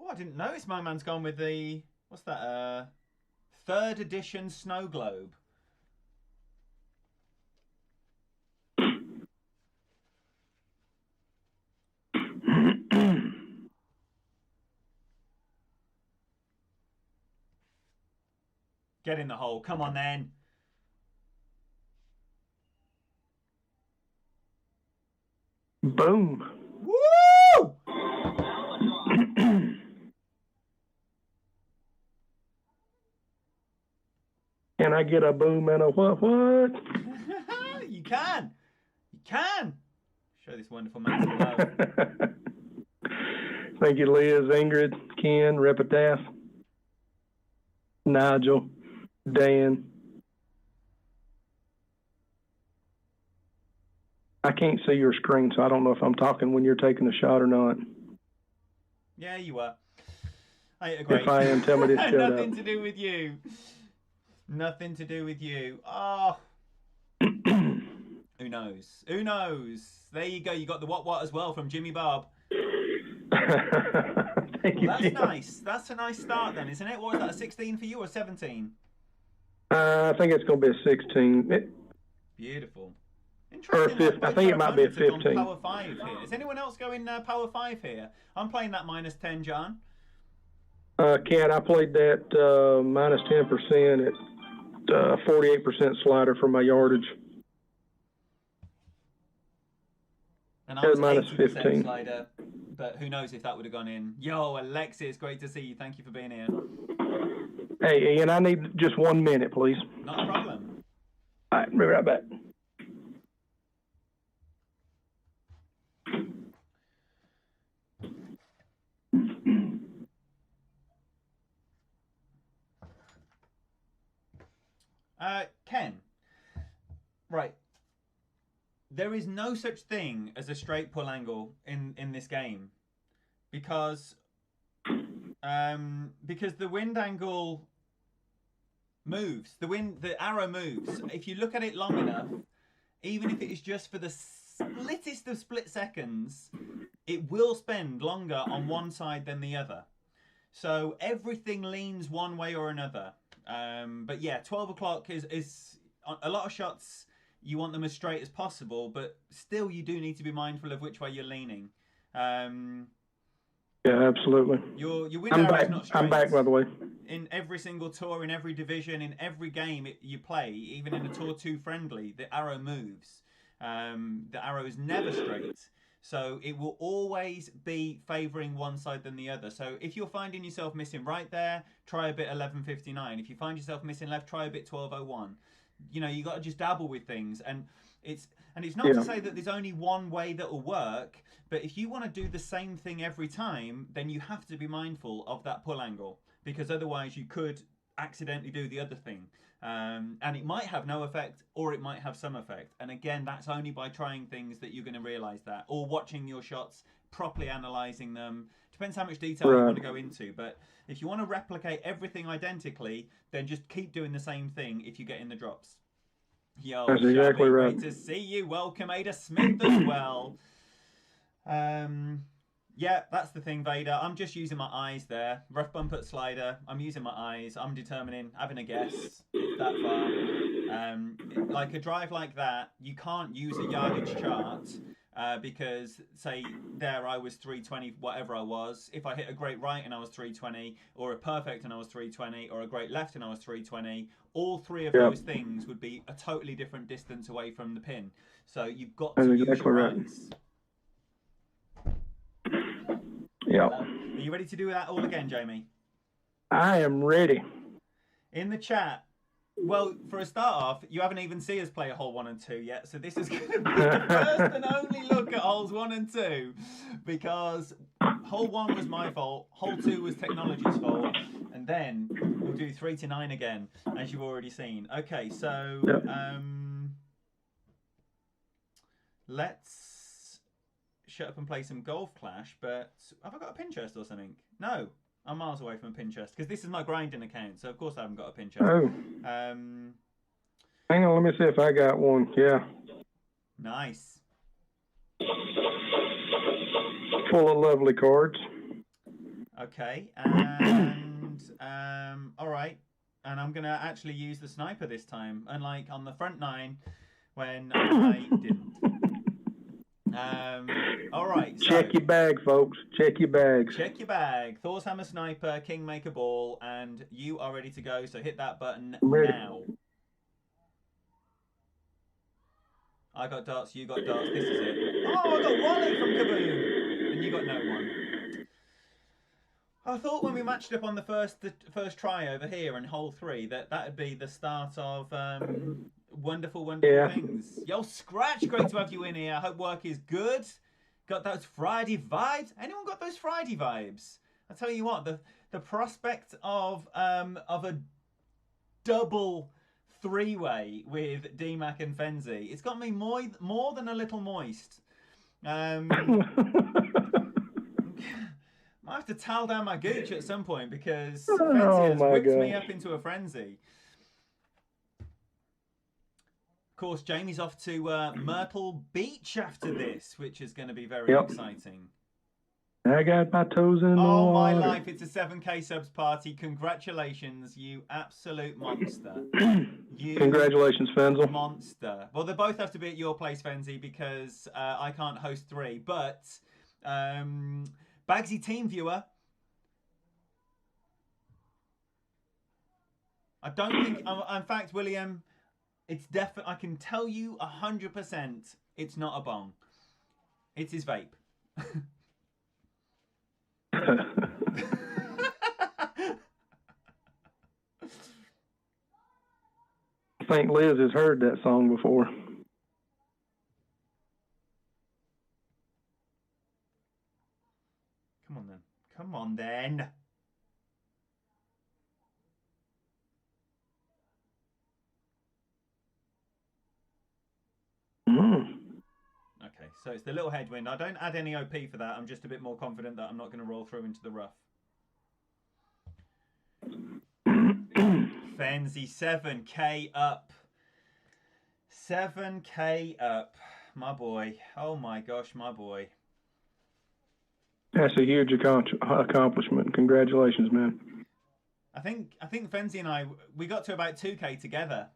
Speaker 1: Oh, I didn't notice my man's gone with the, what's that, 3rd edition snow globe. Get in the hole. Come on, then.
Speaker 2: Boom.
Speaker 1: Woo!
Speaker 2: Can I get a boom and a what?
Speaker 1: You can. You can. Show this wonderful man some love.
Speaker 2: Thank you, Liz, Ingrid, Ken, Repitath, Nigel, Dan. I can't see your screen, so I don't know if I'm talking when you're taking a shot or not.
Speaker 1: Yeah, you are. great.
Speaker 2: If I am, tell me to shut up.
Speaker 1: Nothing to do with you. Nothing to do with you. Oh. Who knows? Who knows? There you go. You got the what as well from Jimmy Bob.
Speaker 2: Thank you,
Speaker 1: That's
Speaker 2: Jim.
Speaker 1: nice. That's a nice start then, isn't it? What was that, a 16 for you or 17?
Speaker 2: I think it's going to be a 16.
Speaker 1: Beautiful. Interesting.
Speaker 2: I think it might be a 15.
Speaker 1: Power 5 here. Is anyone else going Power 5 here? I'm playing that -10, John.
Speaker 2: Cat, I played that -10% at 48% slider for my yardage.
Speaker 1: And I was
Speaker 2: minus
Speaker 1: 80%
Speaker 2: 15.
Speaker 1: slider, but who knows if that would have gone in. Yo, Alexis, great to see you. Thank you for being here.
Speaker 2: Hey, Ian, I need just 1 minute, please.
Speaker 1: Not a problem.
Speaker 2: All right, be right back.
Speaker 1: Ken, right. There is no such thing as a straight pull angle in this game because the wind angle moves. The arrow moves. If you look at it long enough, even if it is just for the splittest of split seconds, it will spend longer on one side than the other. So everything leans one way or another. But yeah, 12 o'clock is a lot of shots. You want them as straight as possible, but still you do need to be mindful of which way you're leaning.
Speaker 2: Yeah, absolutely.
Speaker 1: Your wind arrow is not straight.
Speaker 2: I'm back, by the way.
Speaker 1: In every single tour, in every division, in every game you play, even in a Tour 2 friendly, the arrow moves. The arrow is never straight. So it will always be favouring one side than the other. So if you're finding yourself missing right there, try a bit 11:59. If you find yourself missing left, try a bit 12:01. You know, you got to just dabble with things, and it's not to say that there's only one way that will work. But if you want to do the same thing every time, then you have to be mindful of that pull angle, because otherwise you could accidentally do the other thing. And it might have no effect, or it might have some effect. And again, that's only by trying things that you're going to realise that, or watching your shots, properly analysing them. Depends how much detail you want to go into. But if you want to replicate everything identically, then just keep doing the same thing if you get in the drops. Yo,
Speaker 2: that's exactly right.
Speaker 1: Great to see you. Welcome, Ada Smith, as well. Yeah, that's the thing, Vader. I'm just using my eyes there. Rough bump at slider. I'm using my eyes. I'm determining, having a guess. It's that far. Like a drive like that, you can't use a yardage chart because, say, there I was 320, whatever I was. If I hit a great right and I was 320, or a perfect and I was 320, or a great left and I was 320, all three of those things would be a totally different distance away from the pin. So you've got to use your eyes.
Speaker 2: Yeah.
Speaker 1: Are you ready to do that all again, Jamie?
Speaker 2: I am ready.
Speaker 1: In the chat, well, for a start off, you haven't even seen us play a hole 1 and 2 yet, so this is going to be the first and only look at holes 1 and 2, because hole 1 was my fault, hole 2 was technology's fault, and then we'll do 3 to 9 again, as you've already seen. Okay, so let's shut up and play some Golf Clash, but have I got a pin chest or something? No, I'm miles away from a pin chest, because this is my grinding account, so of course I haven't got a pin chest.
Speaker 2: Oh. Hang on, let me see if I got one. Yeah.
Speaker 1: Nice.
Speaker 2: Full of lovely cards.
Speaker 1: Okay, and all right, and I'm gonna actually use the sniper this time, unlike on the front 9 when I didn't. All right. So,
Speaker 2: check your bag, folks. Check your bags.
Speaker 1: Check your bag. Thor's Hammer Sniper, Kingmaker Ball, and you are ready to go. So hit that button now. I got darts. You got darts. This is it. Oh, I got Wally from Kaboom, and you got no one. I thought when we matched up on the first try over here in hole 3 that would be the start of wonderful things. Yo, Scratch, great to have you in here. I hope work is good. Got those Friday vibes? Anyone got those Friday vibes? I tell you what, the prospect of a double 3-way with DMAC and Fenzi, it's got me more than a little moist. I have to towel down my gooch at some point because
Speaker 2: Oh,
Speaker 1: Fenzi has
Speaker 2: my
Speaker 1: whipped me
Speaker 2: gosh.
Speaker 1: up into a frenzy. Of course, Jamie's off to Myrtle Beach after this, which is going to be very
Speaker 2: Yep.
Speaker 1: exciting.
Speaker 2: I got my toes in the
Speaker 1: Oh, my
Speaker 2: water.
Speaker 1: life. It's a 7K subs party. Congratulations, you absolute monster. You
Speaker 2: Congratulations, Fenzel.
Speaker 1: monster. Well, they both have to be at your place, Fenzi, because I can't host 3. But Bagsy Team Viewer, I don't think. In fact, William, it's definitely. I can tell you 100%. It's not a bong. It's his vape.
Speaker 2: I think Liz has heard that song before.
Speaker 1: Come on then. Come on then. Okay, so it's the little headwind. I don't add any OP for that. I'm just a bit more confident that I'm not going to roll through into the rough. Fenzi, 7K up. 7K up. My boy. Oh my gosh, my boy.
Speaker 2: That's a huge accomplishment. Congratulations, man.
Speaker 1: I think Fenzi and I, we got to about 2K together.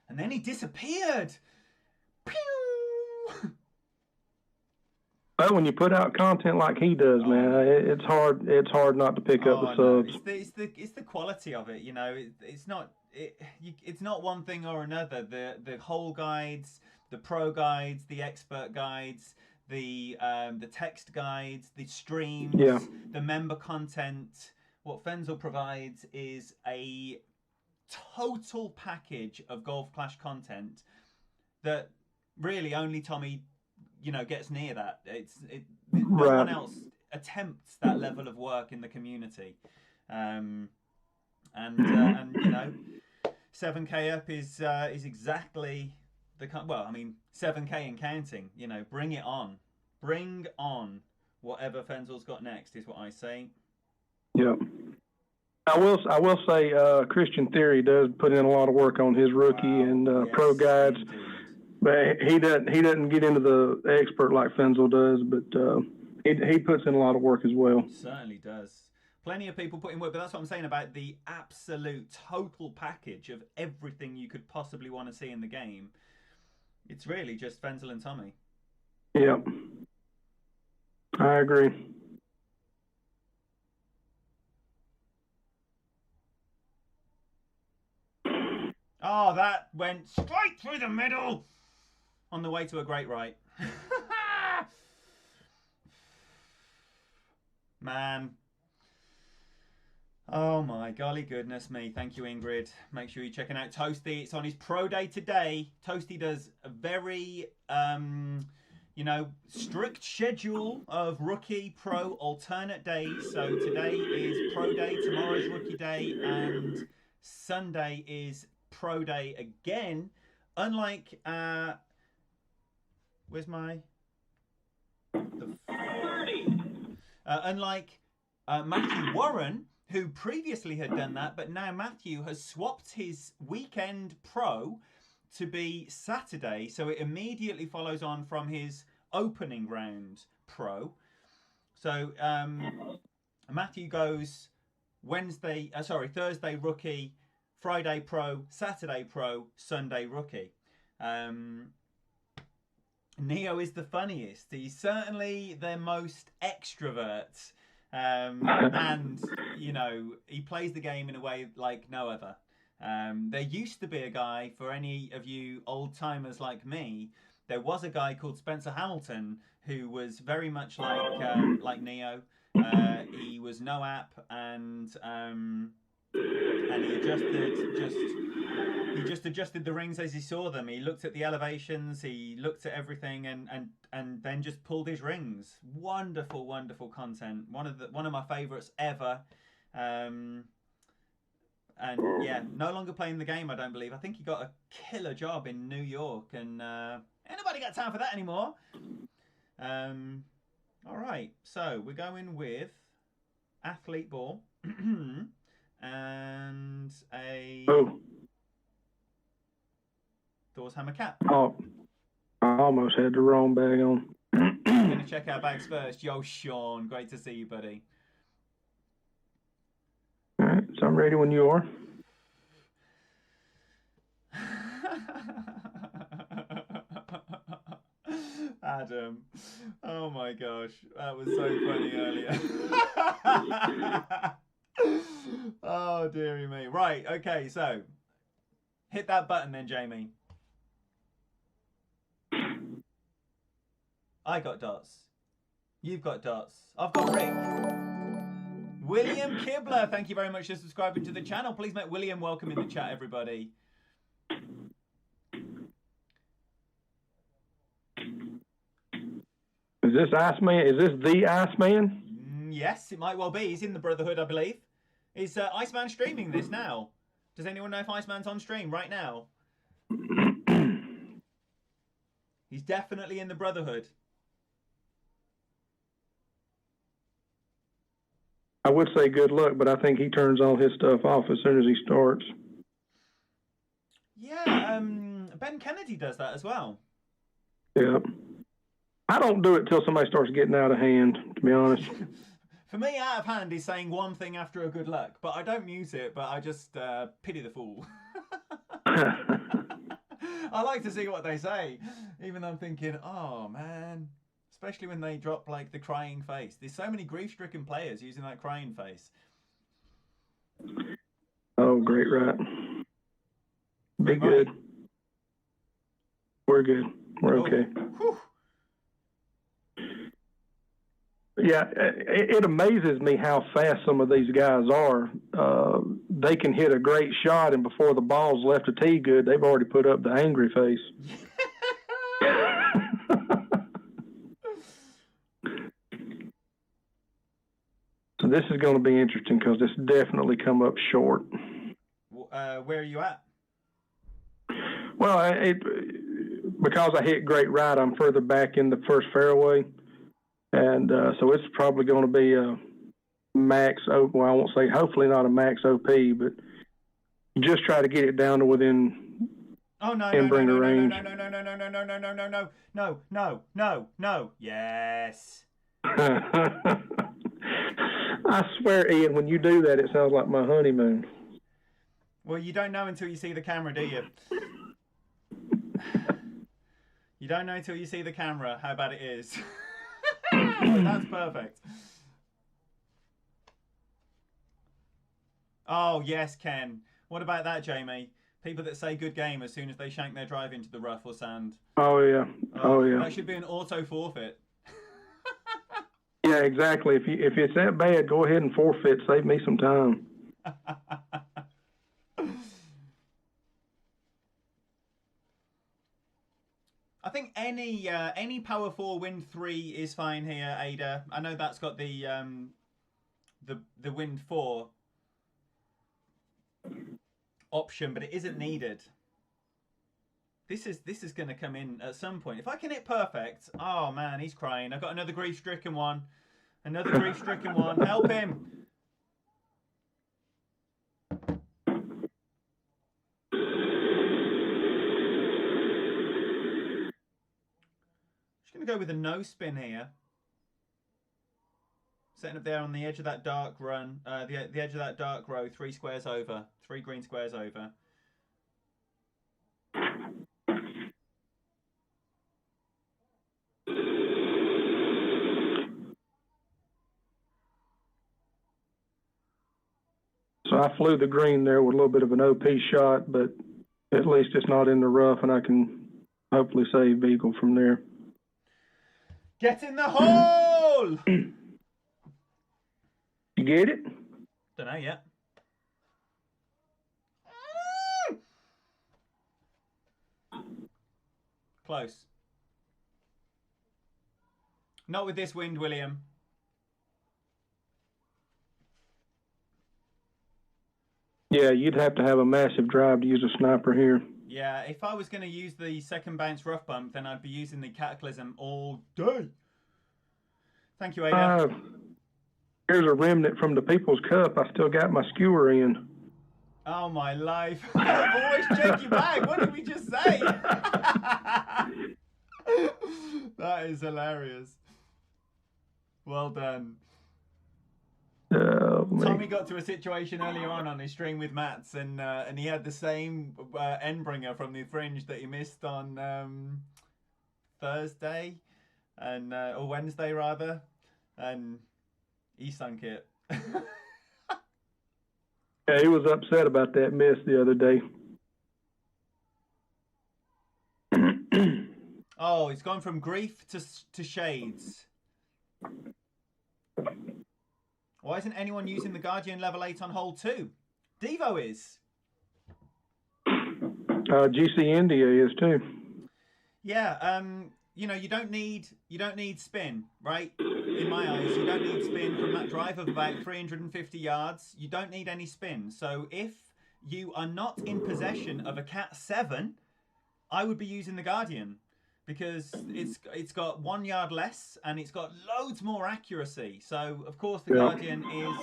Speaker 1: And then he disappeared. Pew!
Speaker 2: Well, when you put out content like he does, man, it's hard. It's hard not to pick up the subs.
Speaker 1: No. It's the quality of it. You know, it's not one thing or another. The whole guides, the pro guides, the expert guides, the text guides, the streams, the member content. What Fenzel provides is a total package of Golf Clash content that really only Tommy, gets near that. No one else attempts that level of work in the community, and 7K up is exactly the 7K and counting. Bring it on, bring on whatever Fenzel's got next is what I say.
Speaker 2: Yep. I will say Christian Theory does put in a lot of work on his rookie and pro guides.
Speaker 1: Indeed.
Speaker 2: But he doesn't get into the expert like Fenzel does, but he puts in a lot of work as well.
Speaker 1: Certainly does. Plenty of people put in work, but that's what I'm saying about the absolute total package of everything you could possibly want to see in the game. It's really just Fenzel and Tommy.
Speaker 2: Yep. I agree.
Speaker 1: Oh, that went straight through the middle on the way to a great right. Man. Oh my golly goodness me. Thank you, Ingrid. Make sure you're checking out Toasty. It's on his pro day today. Toasty does a very strict schedule of rookie pro alternate days. So today is pro day, tomorrow's rookie day, and Sunday is pro day again. Unlike where's my unlike Matthew Warren, who previously had done that, but now Matthew has swapped his weekend pro to be Saturday, so it immediately follows on from his opening round pro. So Matthew goes Thursday rookie, Friday pro, Saturday pro, Sunday rookie. Neo is the funniest. He's certainly the most extrovert. And, he plays the game in a way like no other. There used to be a guy, for any of you old timers like me, there was a guy called Spencer Hamilton who was very much like Neo. He was no app and he just adjusted the rings as he saw them. He looked at the elevations, he looked at everything, and then just pulled his rings. Wonderful, wonderful content. One of my favourites ever. And yeah, no longer playing the game, I don't believe. I think he got a killer job in New York, and ain't nobody got time for that anymore. All right, so we're going with athlete ball and a Thor's Hammer cap.
Speaker 2: Oh, I almost had the wrong bag on.
Speaker 1: I'm going to check our bags first. Yo, Sean, great to see you, buddy.
Speaker 2: All right, so I'm ready when you are.
Speaker 1: Adam, oh my gosh, that was so funny earlier. Oh, dearie me. Right, okay, so hit that button then, Jamie. I got dots. You've got dots. I've got Rick. William Kibler, thank you very much for subscribing to the channel. Please make William welcome in the chat, everybody.
Speaker 2: Is this Iceman? Is this the Iceman?
Speaker 1: Yes, it might well be. He's in the Brotherhood, I believe. Is Iceman streaming this now? Does anyone know if Iceman's on stream right now? He's definitely in the Brotherhood.
Speaker 2: I would say good luck, but I think he turns all his stuff off as soon as he starts.
Speaker 1: Yeah, Ben Kennedy does that as well.
Speaker 2: Yeah. I don't do it till somebody starts getting out of hand, to be honest.
Speaker 1: For me, out of hand is saying one thing after a good luck, but I don't mute it, but I just pity the fool. I like to see what they say, even though I'm thinking, oh man, especially when they drop like the crying face. There's so many grief-stricken players using that crying face.
Speaker 2: Oh, great, right. Be good. We're good. We're okay.
Speaker 1: Whew.
Speaker 2: Yeah, it amazes me how fast some of these guys are. They can hit a great shot, and before the ball's left a tee good, they've already put up the angry face. So this is going to be interesting because it's definitely come up short.
Speaker 1: Where are you at?
Speaker 2: Well, because I hit great right, I'm further back in the first fairway. And so it's probably going to be a max, well, I won't say hopefully not a max OP, but just try to get it down to within range.
Speaker 1: No. Yes.
Speaker 2: I swear, Ian, when you do that, it sounds like my honeymoon.
Speaker 1: Well, you don't know until you see the camera, do you? You don't know until you see the camera how bad it is. That's perfect. Oh, yes, Ken. What about that, Jamie? People that say good game as soon as they shank their drive into the rough or sand.
Speaker 2: Oh, yeah. Oh, yeah.
Speaker 1: That should be an auto forfeit.
Speaker 2: Yeah, exactly. If it's that bad, go ahead and forfeit. Save me some time.
Speaker 1: I think any power 4 wind 3 is fine here, Ada. I know that's got the wind 4 option, but it isn't needed. This is going to come in at some point. If I can hit perfect, oh man, he's crying. I've got another grief-stricken one. Another grief-stricken one. Help him. Going to go with a no spin here. Setting up there on the edge of that dark run, the edge of that dark row, 3 squares over, 3 green squares over.
Speaker 2: So I flew the green there with a little bit of an OP shot, but at least it's not in the rough, and I can hopefully save Beagle from there.
Speaker 1: Get in the hole!
Speaker 2: You get it?
Speaker 1: Don't know yet. Close. Not with this wind, William.
Speaker 2: Yeah, you'd have to have a massive drive to use a sniper here.
Speaker 1: Yeah, if I was going to use the second bounce rough bump, then I'd be using the Cataclysm all day. Thank you, Ada.
Speaker 2: Here's a remnant from the People's Cup. I still got my skewer in.
Speaker 1: Oh, my life. Always check your bag. What did we just say? That is hilarious. Well done. Tommy got to a situation earlier on his stream with Mats, and he had the same Endbringer from the Fringe that he missed on Thursday, or Wednesday rather, and he sunk it.
Speaker 2: Yeah, he was upset about that miss the other day.
Speaker 1: Oh, it's gone from grief to shades. Why isn't anyone using the Guardian level 8 on hole 2? Devo is.
Speaker 2: GC India is too.
Speaker 1: Yeah, you know, you don't need spin, right? In my eyes, you don't need spin from that drive of about 350 yards. You don't need any spin. So if you are not in possession of a Cat 7, I would be using the Guardian, because it's got 1 yard less and it's got loads more accuracy. So of course the Guardian is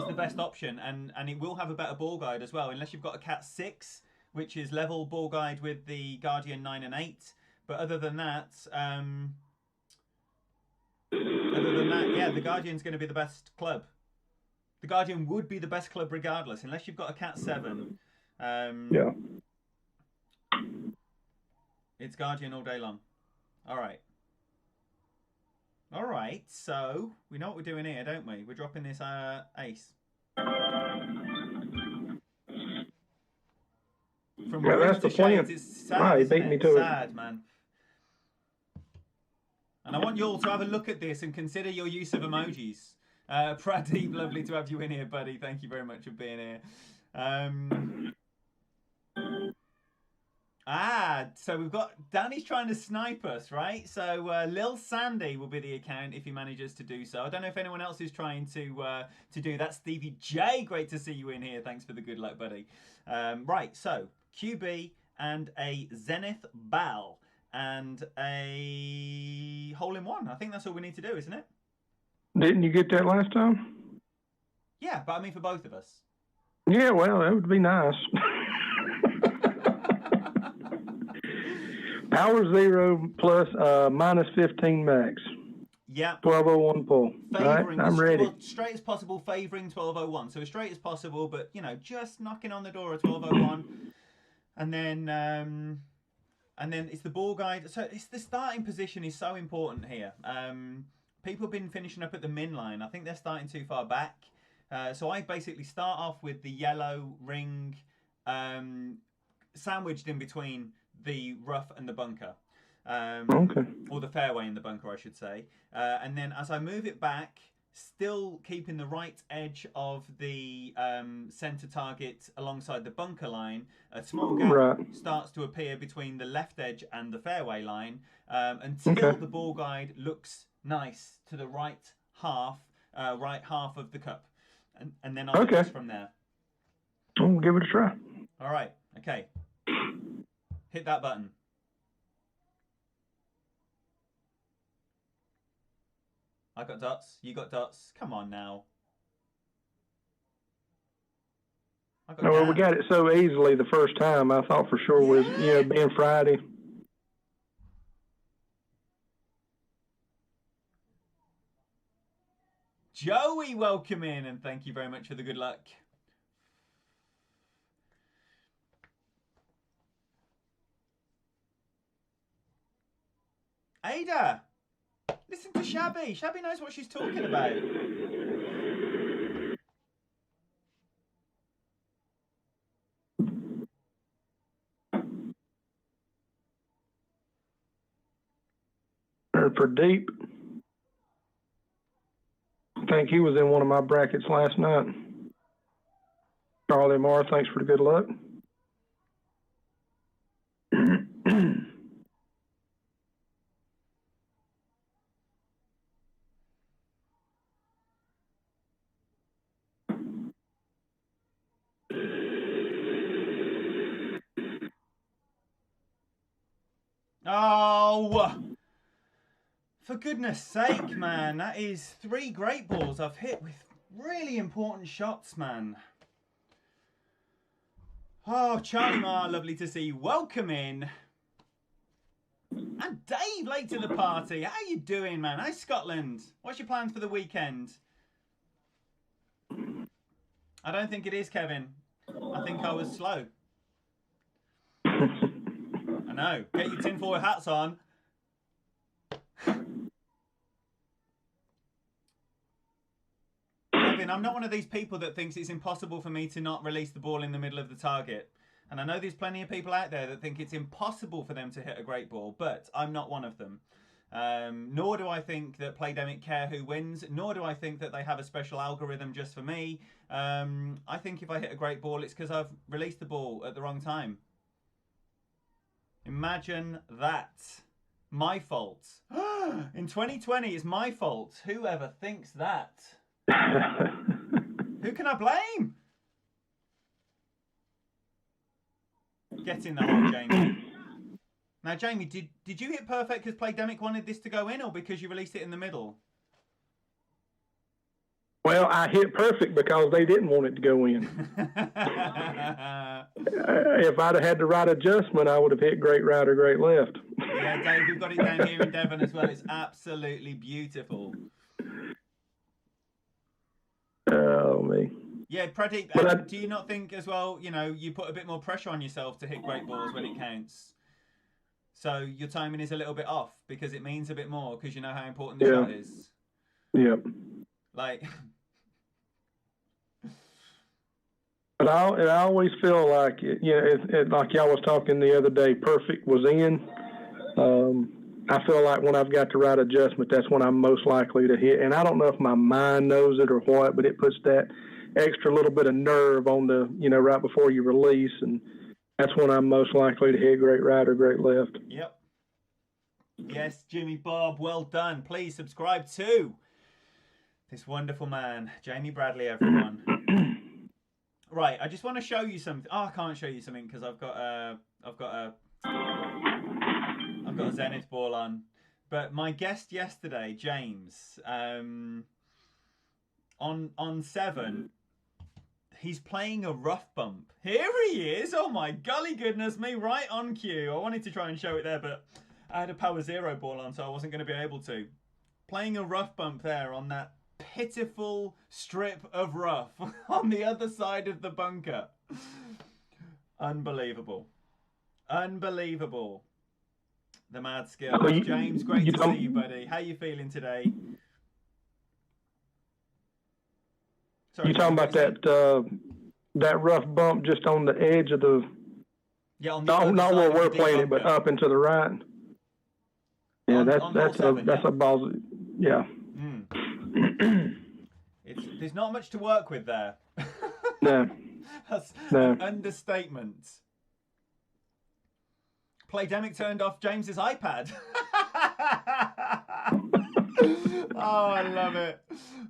Speaker 1: the best option, and it will have a better ball guide as well, unless you've got a Cat 6, which is level ball guide with the Guardian 9 and 8. But other than that, yeah, the Guardian's going to be the best club. The Guardian would be the best club regardless, unless you've got a Cat 7.
Speaker 2: Yeah.
Speaker 1: It's Guardian all day long. All right. All right, so we know what we're doing here, don't we? We're dropping this ace. From
Speaker 2: that's the plan.
Speaker 1: Shades, it's sad,
Speaker 2: he beat me to
Speaker 1: sad, man. And I want you all to have a look at this and consider your use of emojis. Pradeep, lovely to have you in here, buddy. Thank you very much for being here. So we've got Danny's trying to snipe us, right? So Lil Sandy will be the account if he manages to do so. I don't know if anyone else is trying to do that. Stevie J, great to see you in here. Thanks for the good luck, buddy. Right, so QB and a Zenith Bal and a hole-in-one. I think that's all we need to do, isn't it?
Speaker 2: Didn't you get that last time?
Speaker 1: Yeah, but I mean for both of us.
Speaker 2: Yeah, well, that would be nice. Power 0 plus minus 15 max.
Speaker 1: Yeah.
Speaker 2: 1201 pull. Right, I'm ready.
Speaker 1: Well, straight as possible, favouring 1201. So as straight as possible, but, you know, just knocking on the door of 1201. And then it's the ball guide. So it's the starting position is so important here. People have been finishing up at the min line. I think they're starting too far back. So I basically start off with the yellow ring sandwiched in between the rough and the bunker. Or the fairway and the bunker, I should say. And then as I move it back, still keeping the right edge of the centre target alongside the bunker line, a small gap starts to appear between the left edge and the fairway line until the ball guide looks nice to the right half of the cup. And then I'll adjust from there.
Speaker 2: I'll give it a try.
Speaker 1: All right. Okay. Hit that button. I got dots. You got dots. Come on now.
Speaker 2: Well, we got it so easily the first time. I thought for sure was, being Friday.
Speaker 1: Joey, welcome in, and thank you very much for the good luck. Ada, listen to Shabby. Shabby knows what she's talking about.
Speaker 2: For deep. I think he was in one of my brackets last night. Charlie Marr, thanks for the good luck.
Speaker 1: Oh, for goodness sake, man. That is 3 great balls I've hit with Really important shots, man. Oh, Charlie Marr, lovely to see you. Welcome in. And Dave, late to the party. How you doing, man? How's Scotland? What's your plans for the weekend? I don't think it is, Kevin. I think I was slow. I know. Get your tinfoil hats on. Kevin, I'm not one of these people that thinks it's impossible for me to not release the ball in the middle of the target. And I know there's plenty of people out there that think it's impossible for them to hit a great ball, but I'm not one of them. Nor do I think that Playdemic care who wins, nor do I think that they have a special algorithm just for me. I think if I hit a great ball, it's because I've released the ball at the wrong time. Imagine that. My fault. In 2020, it's my fault. Whoever thinks that? Who can I blame? Get in the hole, Jamie. Now, Jamie, did you hit perfect because Playdemic wanted this to go in or because you released it in the middle?
Speaker 2: Well, I hit perfect because they didn't want it to go in. If I'd have had the right adjustment, I would have hit great right or great left.
Speaker 1: Yeah, Dave, we've got it down here in Devon as well. It's absolutely beautiful.
Speaker 2: Oh, me.
Speaker 1: Yeah, Pradeep, do you not think as well, you know, you put a bit more pressure on yourself to hit great balls when it counts? So your timing is a little bit off because it means a bit more because you know how important the shot is.
Speaker 2: Yep.
Speaker 1: Like...
Speaker 2: But I always feel like, like y'all was talking the other day, perfect was in. I feel like when I've got the right adjustment, that's when I'm most likely to hit. And I don't know if my mind knows it or what, but it puts that extra little bit of nerve on the, right before you release. And that's when I'm most likely to hit great right or great left.
Speaker 1: Yep. Yes, Jimmy Bob, well done. Please subscribe to this wonderful man, Jamie Bradley, everyone. Right, I just want to show you something. Oh, I can't show you something because I've got a Zenith ball on. But my guest yesterday, James, on 7, he's playing a rough bump. Here he is. Oh my golly goodness me, right on cue. I wanted to try and show it there, but I had a Power Zero ball on, so I wasn't going to be able to. Playing a rough bump there on that pitiful strip of rough on the other side of the bunker. Unbelievable. Unbelievable. The mad skills. James, great to see you, buddy. How you feeling today? Sorry,
Speaker 2: you talking about that rough bump just on the edge of the...
Speaker 1: Yeah, on the
Speaker 2: not where we're playing
Speaker 1: bunker.
Speaker 2: it, but up and to the right. Yeah, that's a ball. Yeah.
Speaker 1: There's not much to work with there.
Speaker 2: No.
Speaker 1: That's an understatement. Playdemic turned off James's iPad. Oh, I love it.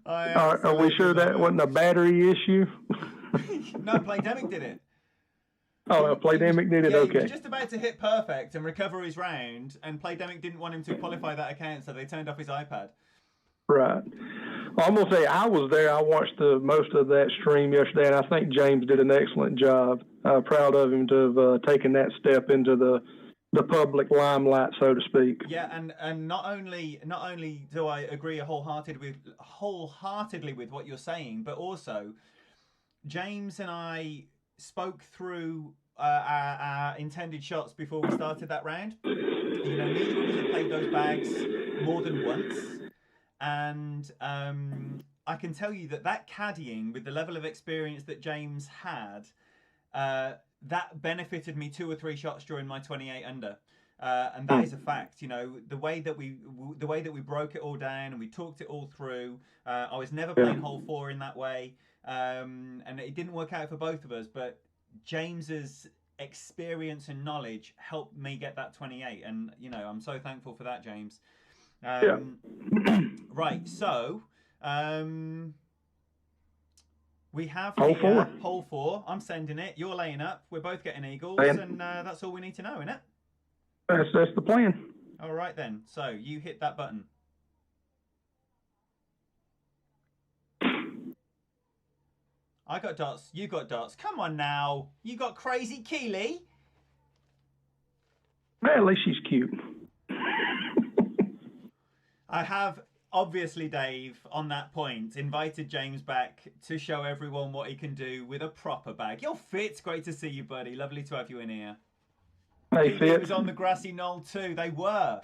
Speaker 2: Are we sure that wasn't a battery issue?
Speaker 1: No, Playdemic did it.
Speaker 2: Oh, Playdemic did it,
Speaker 1: yeah,
Speaker 2: okay.
Speaker 1: He was just about to hit perfect and recover his round, and Playdemic didn't want him to qualify that account, so they turned off his iPad.
Speaker 2: Right. Well, I'm going to say, I was there. I watched most of that stream yesterday, and I think James did an excellent job. Proud of him to have taken that step into the public limelight, so to speak.
Speaker 1: Yeah, and not only do I agree wholeheartedly with what you're saying, but also James and I spoke through our intended shots before we started that round. You know, neither of us had played those bags more than once. And I can tell you that caddying with the level of experience that James had, that benefited me 2 or 3 shots during my 28 under. And that is a fact. You know, the way that we broke it all down and we talked it all through. I was never playing hole 4 in that way. And it didn't work out for both of us, but James's experience and knowledge helped me get that 28. And, you know, I'm so thankful for that, James. Right, so we have hole 4. I'm sending it. You're laying up. We're both getting eagles, and that's all we need to know, isn't it?
Speaker 2: That's the plan.
Speaker 1: All right then. So you hit that button. I got dots. You got dots. Come on now. You got Crazy Keely.
Speaker 2: Well, at least she's cute.
Speaker 1: I have, obviously, Dave, on that point, invited James back to show everyone what he can do with a proper bag. You're fit. Great to see you, buddy. Lovely to have you in here.
Speaker 2: Hey,
Speaker 1: It was on the grassy knoll too. They were.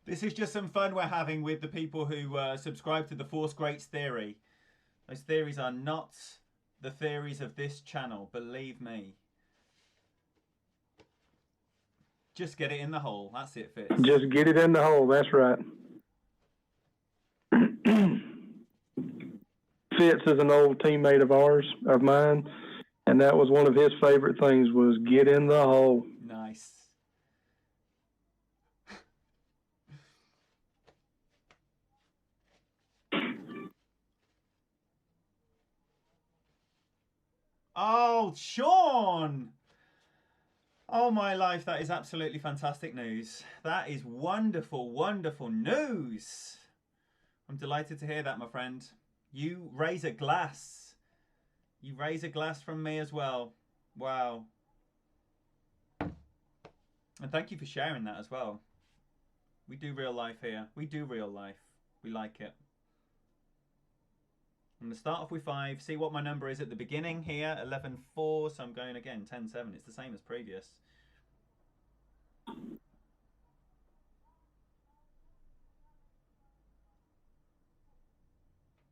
Speaker 1: This is just some fun we're having with the people who subscribe to the Force Greats theory. Those theories are not the theories of this channel, believe me. Just get it in the hole. That's it, Fitz.
Speaker 2: Just get it in the hole. That's right. Fitz is an old teammate of mine, and that was one of his favorite things was get in the hole.
Speaker 1: Nice. Oh, Sean! Oh, my life, that is absolutely fantastic news. That is wonderful, wonderful news. I'm delighted to hear that, my friend. You raise a glass. You raise a glass from me as well. Wow. And thank you for sharing that as well. We do real life here. We do real life. We like it. I'm going to start off with 5. See what my number is at the beginning here. 11-4. So I'm going again. 10-7. It's the same as previous.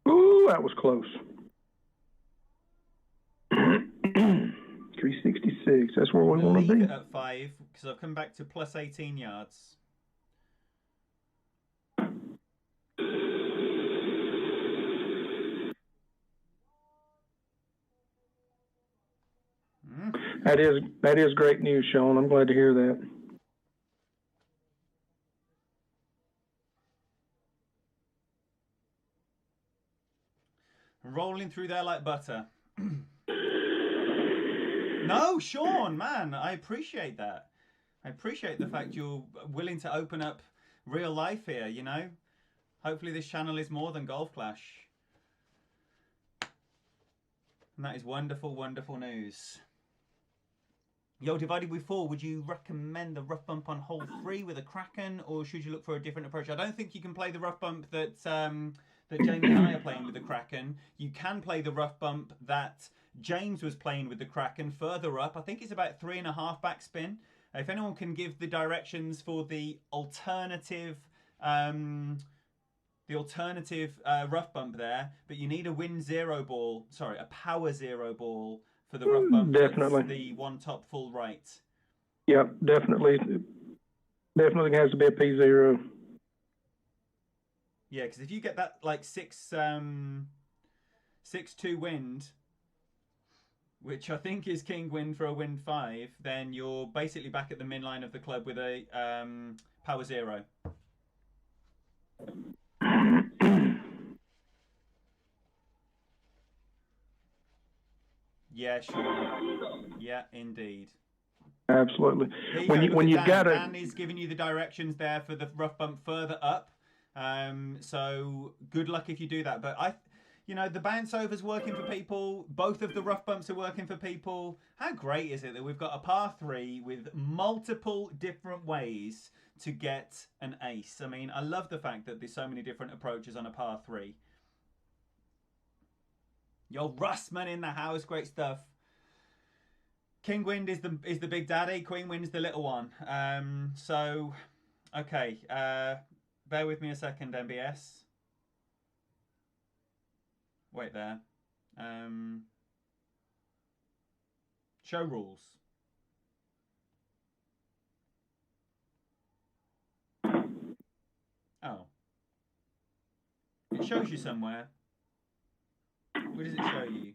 Speaker 2: Ooh, that was close. 366. That's where we want to be.
Speaker 1: Leave it at 5 because I've come back to plus 18 yards.
Speaker 2: That is great news, Sean. I'm glad to hear that.
Speaker 1: Rolling through there like butter. No, Sean, man, I appreciate that. I appreciate the fact you're willing to open up real life here, you know? Hopefully this channel is more than Golf Clash. And that is wonderful, wonderful news. Yo, divided with 4, would you recommend the rough bump on hole 3 with a Kraken, or should you look for a different approach? I don't think you can play the rough bump that that Jamie and I are playing with the Kraken. You can play the rough bump that James was playing with the Kraken further up. I think it's about 3.5 backspin. If anyone can give the directions for the alternative rough bump there, but you need a wind 0 ball, sorry, a power 0 ball for the rough bump.
Speaker 2: Definitely.
Speaker 1: The one top full right.
Speaker 2: Yep, definitely. Definitely has to be a P0.
Speaker 1: Yeah, because if you get that like 6-2 wind, which I think is king wind for a wind 5, then you're basically back at the min line of the club with a power 0. Yeah, sure. Yeah, indeed.
Speaker 2: Absolutely. When you've got a
Speaker 1: Dan is giving you the directions there for the rough bump further up. So good luck if you do that. But the bounce over's working for people. Both of the rough bumps are working for people. How great is it that we've got a par 3 with multiple different ways to get an ace? I mean, I love the fact that there's so many different approaches on a par 3. Yo, Russman in the house, great stuff. King Wind is the big daddy. Queen Wind's the little one. So, okay. Bear with me a second, MBS. Wait there. Show rules. Oh. It shows you somewhere. Where does it show you?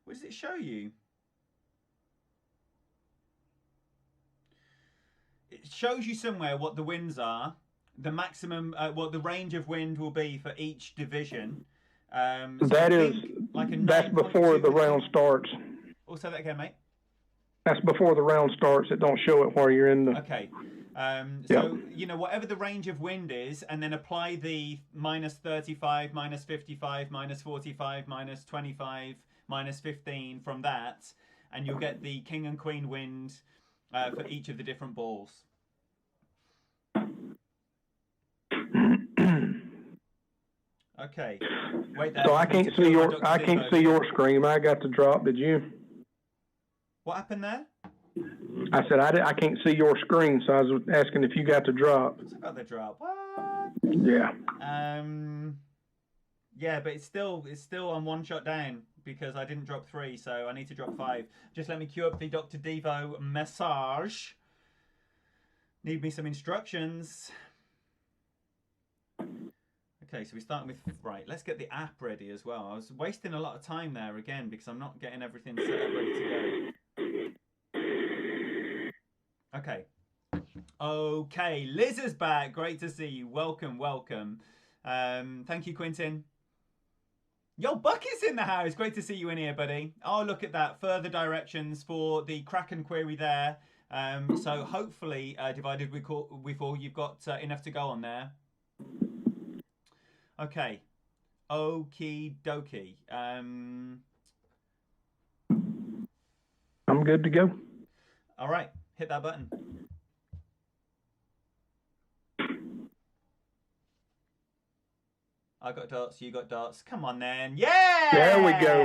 Speaker 1: Where does it show you? It shows you somewhere what the winds are, the maximum, what the range of wind will be for each division. So
Speaker 2: that's before the round starts.
Speaker 1: Oh, say that again, mate.
Speaker 2: That's before the round starts. It don't show it while you're in the.
Speaker 1: Okay. So, you know, whatever the range of wind is, and then apply the minus 35, minus 55, minus 45, minus 25, minus 15 from that, and you'll get the king and queen wind for each of the different balls. Okay. Wait there.
Speaker 2: So I can't see your screen. I got the drop. Did you?
Speaker 1: What happened there?
Speaker 2: I said I can't see your screen, so I was asking if you got the drop.
Speaker 1: I got the drop. What?
Speaker 2: Yeah.
Speaker 1: Yeah, but it's still on one shot down because I didn't drop 3, so I need to drop 5. Just let me queue up the Dr. Devo message. Need me some instructions. Okay, so we're starting with, right, let's get the app ready as well. I was wasting a lot of time there again because I'm not getting everything set up ready to go. Okay. Okay, Liz is back. Great to see you. Welcome, welcome. Thank you, Quentin. Yo, Bucket's in the house. Great to see you in here, buddy. Oh, look at that. Further directions for the Kraken query there. So hopefully, divided we 4, you've got enough to go on there. Okay. Okie dokie.
Speaker 2: I'm good to go.
Speaker 1: All right. Hit that button. I got dots, you got dots. Come on then. Yeah!
Speaker 2: There we go.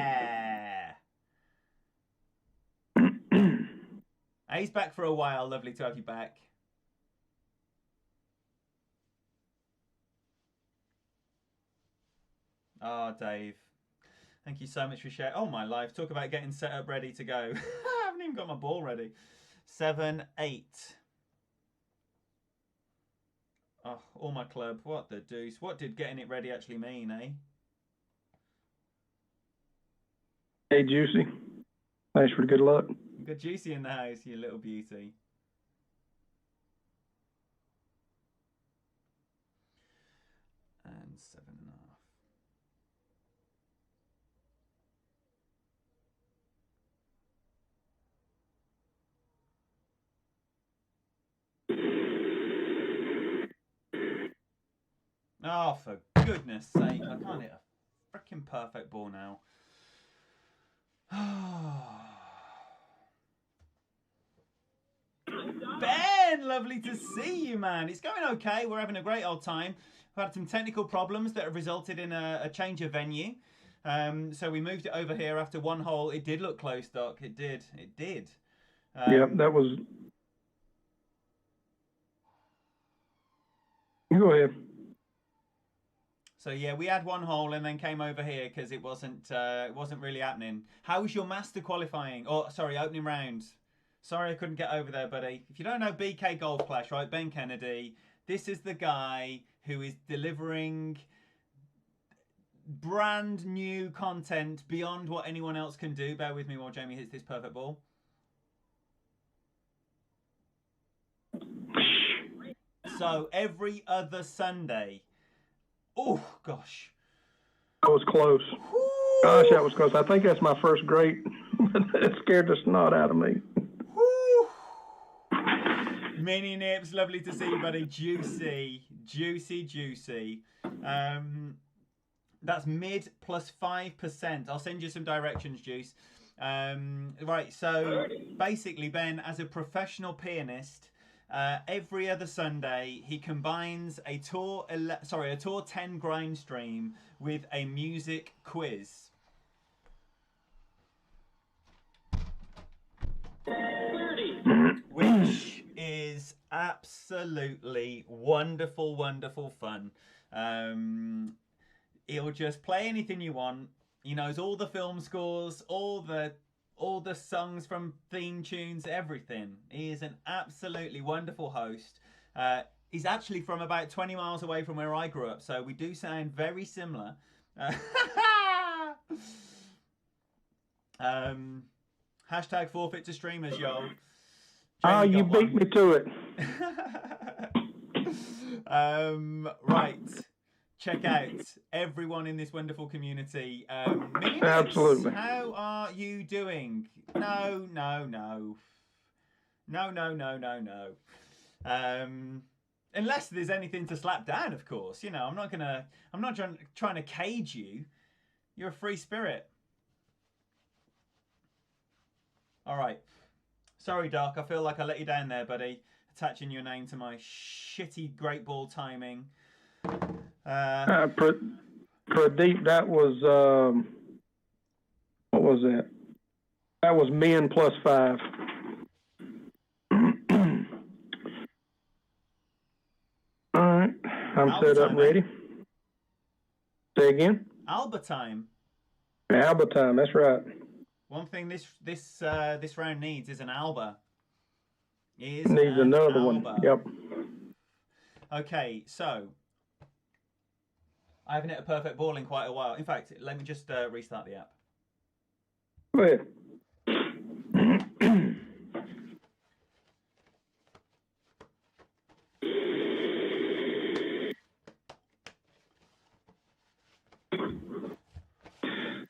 Speaker 1: He's back for a while. Lovely to have you back. Oh, Dave. Thank you so much for sharing. Oh, my life. Talk about getting set up ready to go. I haven't even got my ball ready. 7, 8. Oh, all my club. What the deuce? What did getting it ready actually mean, eh?
Speaker 2: Hey, Juicy. Thanks for the good luck.
Speaker 1: You got Juicy in the house, you little beauty. And 7.5. Oh, for goodness sake. I can't hit a freaking perfect ball now. Ben, lovely to see you, man. It's going okay. We're having a great old time. We've had some technical problems that have resulted in a change of venue. So we moved it over here after one hole. It did look close, Doc. It did. It did.
Speaker 2: Yeah, that was... You go ahead.
Speaker 1: So yeah, we had one hole and then came over here because it wasn't really happening. How was your master qualifying? Oh, sorry, opening round. Sorry I couldn't get over there, buddy. If you don't know BK Golf Clash, right, Ben Kennedy, this is the guy who is delivering brand new content beyond what anyone else can do. Bear with me while Jamie hits this perfect ball. So every other Sunday. Oh, gosh.
Speaker 2: That was close. Woo! Gosh, that was close. I think that's my first great. It scared the snot out of me.
Speaker 1: Woo! Mini Nips, lovely to see you, buddy. Juicy, juicy, juicy. That's mid plus 5%. I'll send you some directions, Juice. Right, so basically, Ben, as a professional pianist, every other Sunday, he combines a Tour 10 grind stream with a music quiz. Which is absolutely wonderful, wonderful fun. He'll just play anything you want. He knows all the film scores, all the songs from theme tunes, everything. He is an absolutely wonderful host. He's actually from about 20 miles away from where I grew up, so we do sound very similar. Hashtag forfeit to streamers, yo.
Speaker 2: Oh, you beat me to it.
Speaker 1: Right. Check out everyone in this wonderful community.
Speaker 2: Absolutely.
Speaker 1: How are you doing? No. Unless there's anything to slap down, of course. You know, I'm not trying to cage you. You're a free spirit. All right. Sorry, Doc. I feel like I let you down there, buddy. Attaching your name to my shitty great ball timing.
Speaker 2: Pradeep, that was what was that? That was men plus 5. All right, I'm
Speaker 1: Alba
Speaker 2: set up,
Speaker 1: time,
Speaker 2: ready. Say again.
Speaker 1: Alba time.
Speaker 2: Alba time. That's right.
Speaker 1: One thing this round needs is an Alba.
Speaker 2: Needs another one. Yep.
Speaker 1: Okay, so I haven't hit a perfect ball in quite a while. In fact, let me just restart the app.
Speaker 2: Go ahead.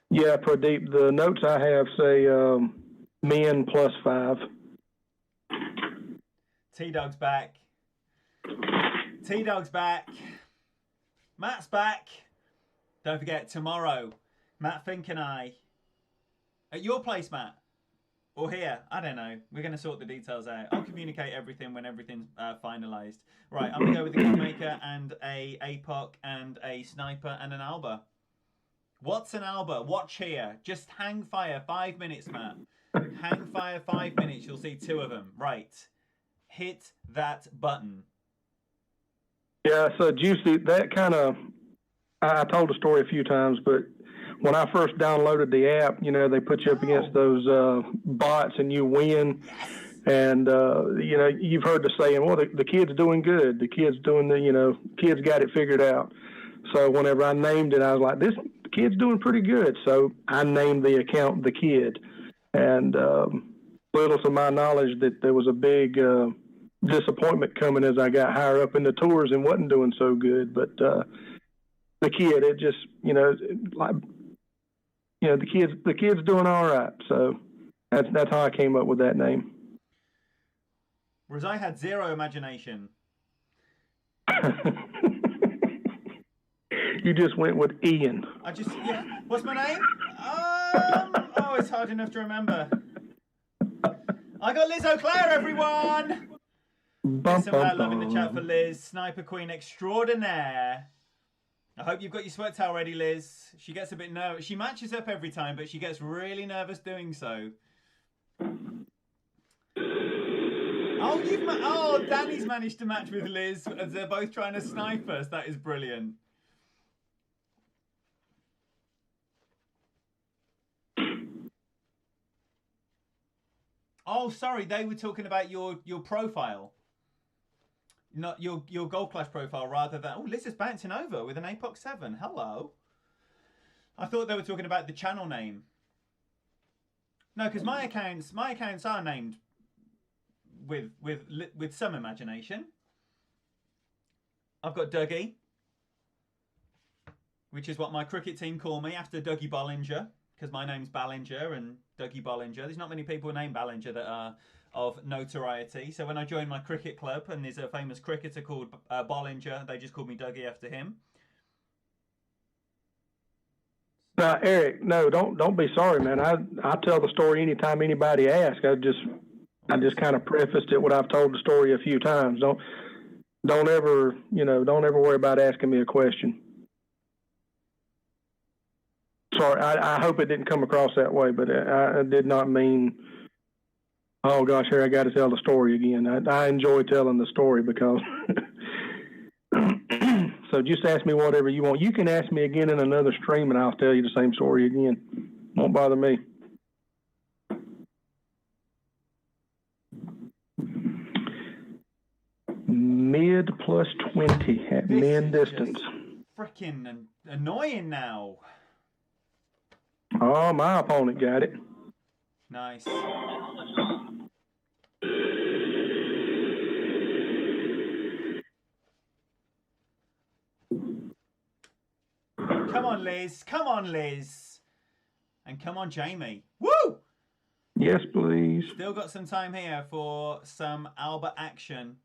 Speaker 2: Yeah, Pradeep, the notes I have say men plus 5.
Speaker 1: T-Dog's back. T-Dog's back. Matt's back. Don't forget, tomorrow, Matt Fink and I, at your place, Matt, or here, I don't know. We're going to sort the details out. I'll communicate everything when everything's finalised. Right, I'm going to go with the Kingmaker and a APOC and a Sniper and an Alba. What's an Alba? Watch here. Just hang fire 5 minutes, Matt. Hang fire 5 minutes. You'll see 2 of them. Right. Hit that button.
Speaker 2: Yeah, so Juicy, that kind of, I told the story a few times, but when I first downloaded the app, you know, they put you up against those bots and you win. And, you know, you've heard the saying, well, the kid's doing good. The kid's doing kid's got it figured out. So whenever I named it, I was like, this kid's doing pretty good. So I named the account The Kid. And little to my knowledge that there was a big disappointment coming as I got higher up in the tours and wasn't doing so good. But The Kid, it just, the kid's doing all right. So that's how I came up with that name.
Speaker 1: Whereas I had zero imagination.
Speaker 2: You just went with Ian.
Speaker 1: What's my name? It's hard enough to remember. I got Liz O'Clair, everyone! Some love in the chat for Liz, Sniper Queen extraordinaire. I hope you've got your sweat towel ready, Liz. She gets a bit nervous. She matches up every time, but she gets really nervous doing so. Danny's managed to match with Liz as they're both trying to snipe us. That is brilliant. Oh, sorry, they were talking about your profile. Not your Gold Clash profile, rather than... Oh, Liz is bouncing over with an APOC 7. Hello. I thought they were talking about the channel name. No, because my accounts are named with some imagination. I've got Dougie, which is what my cricket team call me after Dougie Bollinger, because my name's Ballinger and Dougie Bollinger. There's not many people named Ballinger that are of notoriety. So when I joined my cricket club, and there's a famous cricketer called Bollinger, they just called me Dougie after him.
Speaker 2: Now, Eric, no, don't be sorry, man. I tell the story anytime anybody asks. I just kind of prefaced it what I've told the story a few times. Don't ever worry about asking me a question. Sorry, I hope it didn't come across that way, but I did not mean, oh gosh, here I got to tell the story again. I enjoy telling the story because, so just ask me whatever you want. You can ask me again in another stream and I'll tell you the same story again. Won't bother me. Mid plus 20 at min distance.
Speaker 1: Freaking annoying now.
Speaker 2: Oh, my opponent got it.
Speaker 1: Nice. Come on, Liz. Come on, Liz. And come on, Jamie. Woo!
Speaker 2: Yes, please.
Speaker 1: Still got some time here for some Alba action.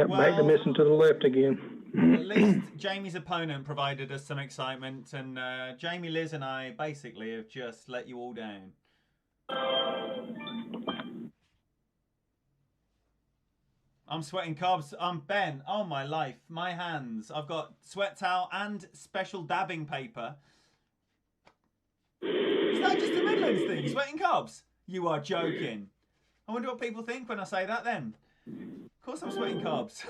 Speaker 2: Back to missing to the left again.
Speaker 1: At least Jamie's opponent provided us some excitement, and Jamie, Liz, and I basically have just let you all down. I'm sweating carbs. I'm Ben. Oh my life, my hands. I've got sweat towel and special dabbing paper. Is that just a Midlands thing? Sweating carbs? You are joking. I wonder what people think when I say that then. Of course I'm sweating carbs.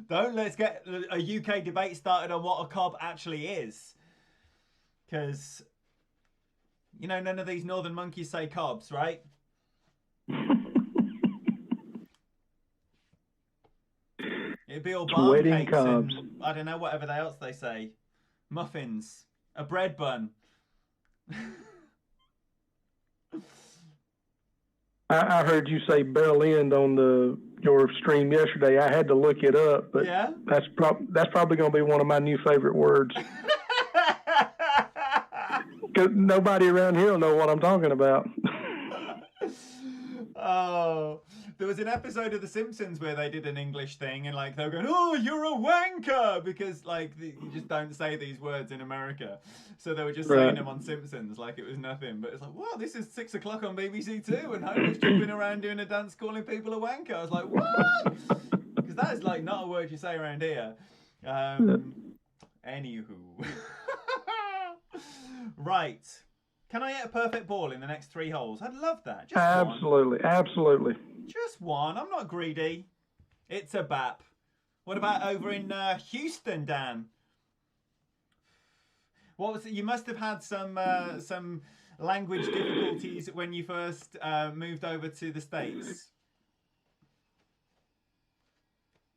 Speaker 1: Let's get a UK debate started on what a cob actually is. Because, you know, none of these northern monkeys say cobs, right? It'd be all barn cakes and, I don't know, whatever else they say. Muffins. A bread bun.
Speaker 2: I heard you say bell end on your stream yesterday. I had to look it up, but
Speaker 1: yeah?
Speaker 2: that's probably going to be one of my new favorite words. Because nobody around here will know what I'm talking about.
Speaker 1: Oh, there was an episode of The Simpsons where they did an English thing, and like they were going, "Oh, you're a wanker," because like you just don't say these words in America, so they were just saying them on Simpsons like it was nothing. But it's like, "Wow, this is 6 o'clock on BBC Two, and Homer's jumping around doing a dance, calling people a wanker." I was like, "What?" Because that is like not a word you say around here. Anywho, right. Can I hit a perfect ball in the next 3 holes? I'd love that. Just
Speaker 2: absolutely,
Speaker 1: one.
Speaker 2: Absolutely.
Speaker 1: Just one. I'm not greedy. It's a bap. What about over in Houston, Dan? What was it? You must have had some language difficulties when you first moved over to the States.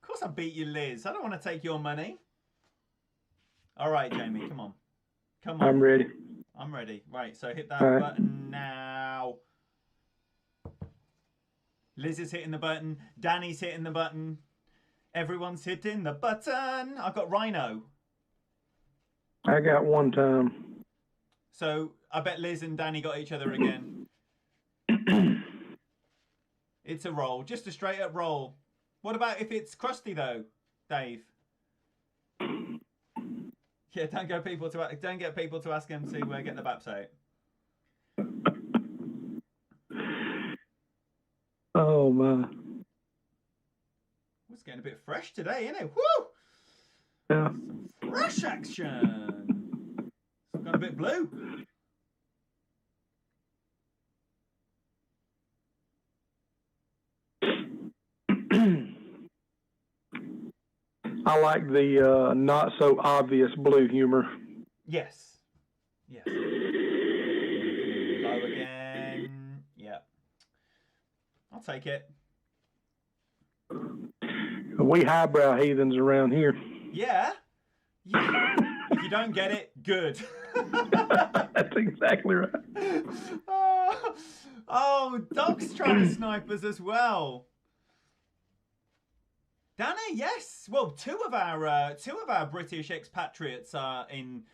Speaker 1: Of course I beat you, Liz. I don't want to take your money. All right, Jamie, come on. Come on.
Speaker 2: I'm ready.
Speaker 1: I'm ready. Right, so hit that button now. Liz is hitting the button. Danny's hitting the button. Everyone's hitting the button. I've got Rhino.
Speaker 2: I got one time.
Speaker 1: So I bet Liz and Danny got each other again. It's a roll. Just a straight up roll. What about if it's crusty though, Dave? Yeah, don't get people to ask him to get the baps out.
Speaker 2: Oh my!
Speaker 1: It's getting a bit fresh today, isn't it? Woo!
Speaker 2: Yeah.
Speaker 1: Some fresh action. It's got a bit blue.
Speaker 2: I like the not so obvious blue humor.
Speaker 1: Yes. Yes. Low again. Yeah. I'll take it.
Speaker 2: We highbrow heathens around here.
Speaker 1: Yeah. Yeah. If you don't get it, good.
Speaker 2: That's exactly right.
Speaker 1: Oh, Doc's trying to snipe us as well. Danny, yes. Well, two of our British expatriates are in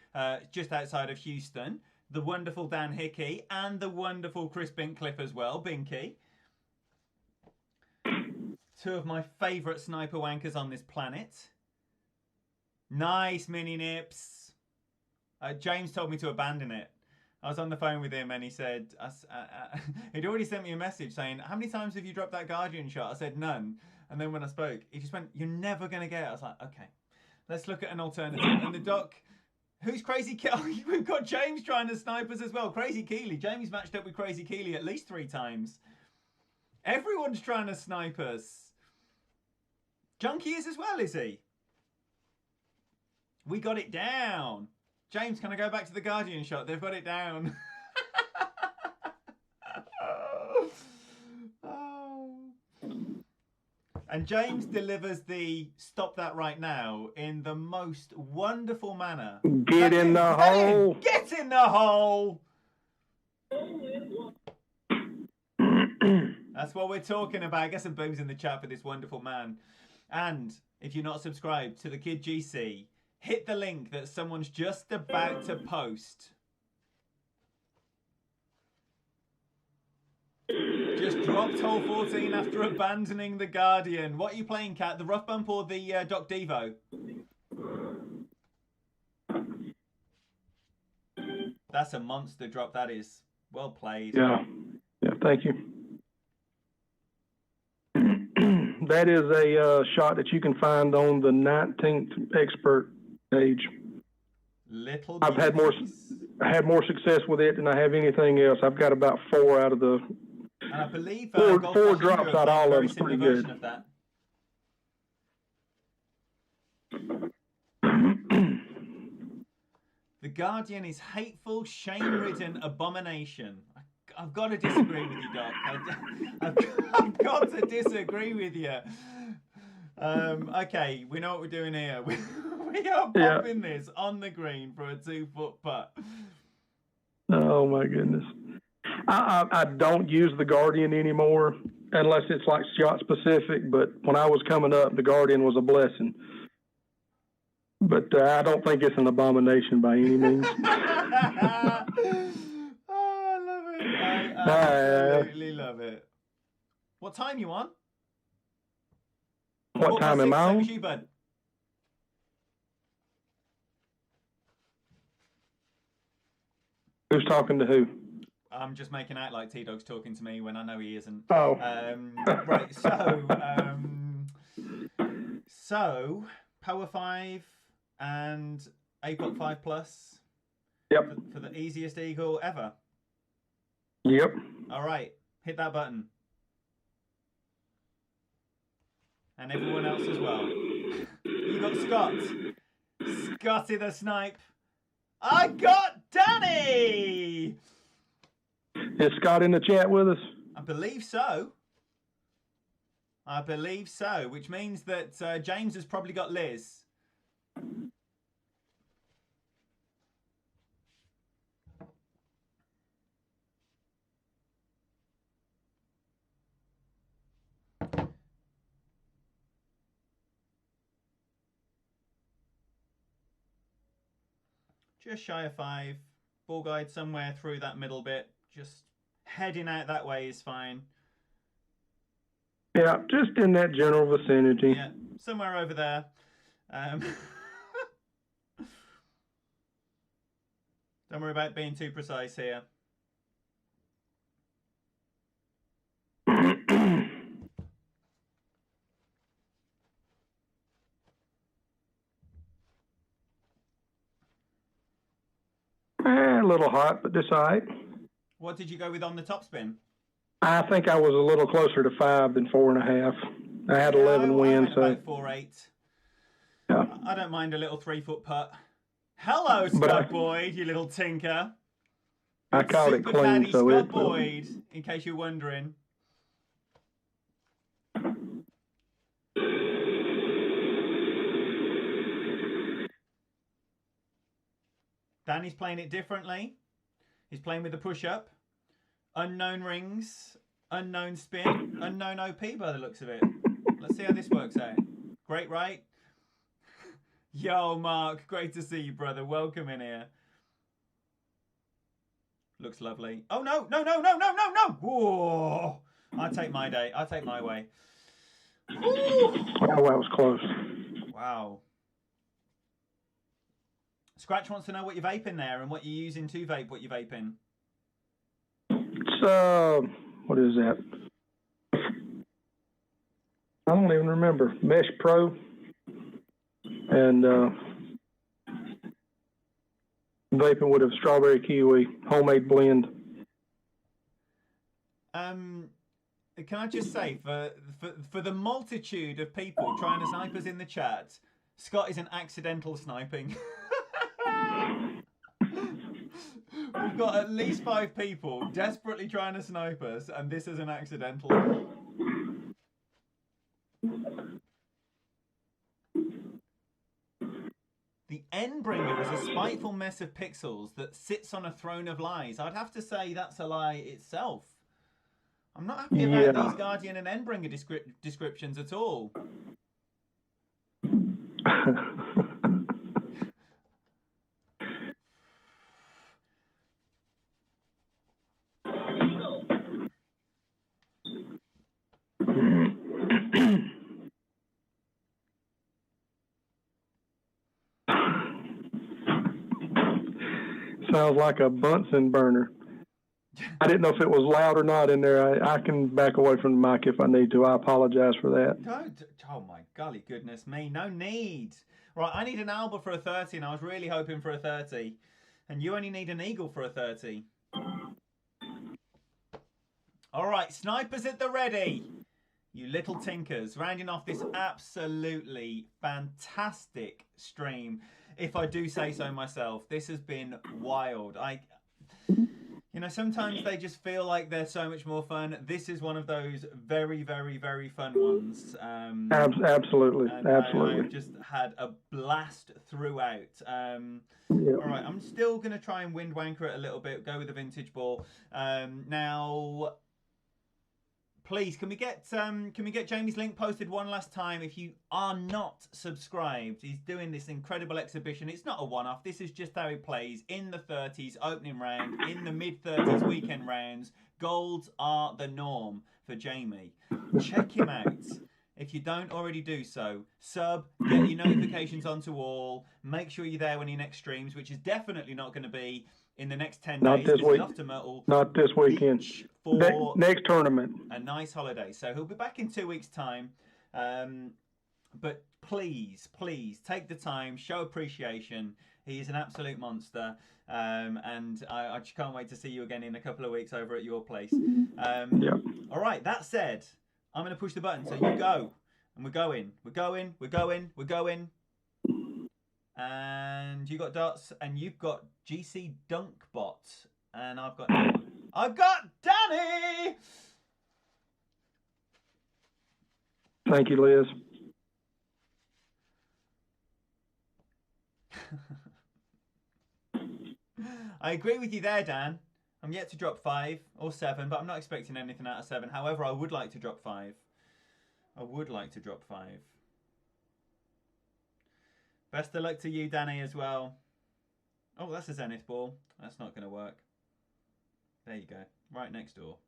Speaker 1: just outside of Houston. The wonderful Dan Hickey and the wonderful Chris Binkcliffe as well, Binky. Two of my favourite sniper wankers on this planet. Nice mini nips. James told me to abandon it. I was on the phone with him and he said, he'd already sent me a message saying, "How many times have you dropped that Guardian shot?" I said, "None." And then when I spoke, he just went, "You're never going to get it." I was like, okay, let's look at an alternative. And the doc, who's Crazy Keely? We've got James trying to snipe us as well. Crazy Keely. Jamie's matched up with Crazy Keely at least 3 times. Everyone's trying to snipe us. Junkie is as well, is he? We got it down. James, can I go back to the Guardian shot? They've got it down. And James delivers the "stop that right now" in the most wonderful manner.
Speaker 2: Get in the hole.
Speaker 1: Get in the hole. That's what we're talking about. Get some booms in the chat for this wonderful man. And if you're not subscribed to the Kid GC, hit the link that someone's just about to post. Just dropped hole 14 after abandoning the Guardian. What are you playing, Kat? The Rough Bump or the Doc Devo? That's a monster drop, that is. Well played.
Speaker 2: Yeah, thank you. That is a shot that you can find on the 19th expert page. I've had more success with it than I have anything else. I've got about 4 out of the
Speaker 1: and I believe
Speaker 2: four drops out of all of them. Pretty good.
Speaker 1: Of that. The Guardian is hateful, shame-ridden abomination. I've got to disagree with you, Doc. I've got to disagree with you. Okay, we know what we're doing here. We are popping this on the green for a 2-foot putt.
Speaker 2: Oh my goodness! I don't use the Guardian anymore unless it's like shot specific. But when I was coming up, the Guardian was a blessing. But I don't think it's an abomination by any means.
Speaker 1: Oh, I love it. I absolutely love it. What time you on?
Speaker 2: What time am I on?
Speaker 1: You, bud.
Speaker 2: Who's talking to who?
Speaker 1: I'm just making out like T-Dog's talking to me when I know he isn't.
Speaker 2: Oh.
Speaker 1: Right, so Power 5 and APOC 5 Plus.
Speaker 2: Yep.
Speaker 1: For the easiest eagle ever.
Speaker 2: Yep.
Speaker 1: All right, hit that button. And everyone else as well. You got Scott. Scotty the Snipe. I got Danny!
Speaker 2: Is Scott in the chat with us?
Speaker 1: I believe so. Which means that James has probably got Liz. Just shy of 5. Ball guide somewhere through that middle bit. Just heading out that way is fine.
Speaker 2: Yeah, just in that general vicinity.
Speaker 1: Yeah, somewhere over there. Don't worry about being too precise here.
Speaker 2: A little hot, but that's all right.
Speaker 1: What did you go with on the topspin?
Speaker 2: I think I was a little closer to 5 than 4.5. I had 11 wins, so
Speaker 1: about 4.8. Yeah. I don't mind a little 3-foot putt. Hello, Scott Boyd, you little tinker.
Speaker 2: I called it clean, so
Speaker 1: Scott Boyd, in case you're wondering. Danny's playing it differently. He's playing with the push-up. Unknown rings, unknown spin, unknown OP by the looks of it. Let's see how this works out. Great, right? Yo, Mark, great to see you, brother. Welcome in here. Looks lovely. Oh, no. Whoa. I'll take my day. I'll take my way. Ooh.
Speaker 2: Oh, that was close.
Speaker 1: Wow. Scratch wants to know what you're vaping there and what you're using to vape what you're vaping.
Speaker 2: It's, what is that? I don't even remember. Mesh Pro. And vaping with a strawberry kiwi homemade blend.
Speaker 1: Can I just say, for the multitude of people trying to snipe us in the chat, Scott is an accidental sniping. We've got at least 5 people desperately trying to snipe us, and this is an accidental. The Endbringer is a spiteful mess of pixels that sits on a throne of lies. I'd have to say that's a lie itself. I'm not happy about these Guardian and Endbringer descriptions at all.
Speaker 2: sounds like a Bunsen burner. I didn't know if it was loud or not in there. I can back away from the mic if I need to. I apologize for that.
Speaker 1: Don't. Oh my golly goodness me. No need. Right, I need an Alba for a 30 and I was really hoping for a 30. And you only need an Eagle for a 30. All right, snipers at the ready. You little tinkers. Rounding off this absolutely fantastic stream. If I do say so myself, this has been wild. You know, sometimes they just feel like they're so much more fun. This is one of those very, very, very fun ones.
Speaker 2: Absolutely.
Speaker 1: I've just had a blast throughout. All right, I'm still going to try and wind wanker it a little bit, go with the vintage ball. Now, please, can we get Jamie's link posted one last time? If you are not subscribed, he's doing this incredible exhibition. It's not a one-off. This is just how he plays in the 30s opening round, in the mid-30s weekend rounds. Golds are the norm for Jamie. Check him out. If you don't already do so, sub, get your notifications onto all. Make sure you're there when he next streams, which is definitely not going to be in the next 10
Speaker 2: not
Speaker 1: days.
Speaker 2: This week. Not this weekend.
Speaker 1: For
Speaker 2: next tournament.
Speaker 1: A nice holiday. So he'll be back in 2 weeks' time. But please take the time, show appreciation. He is an absolute monster. And I just can't wait to see you again in a couple of weeks over at your place. All right, that said, I'm going to push the button. So you go. And we're going. And you got dots, and you've got GC Dunkbot, and I've got Danny.
Speaker 2: Thank you, Liz.
Speaker 1: I agree with you there, Dan. I'm yet to drop 5 or 7, but I'm not expecting anything out of 7. However, I would like to drop 5. Best of luck to you, Danny, as well. Oh, that's a Zenith ball. That's not going to work. There you go. Right next door.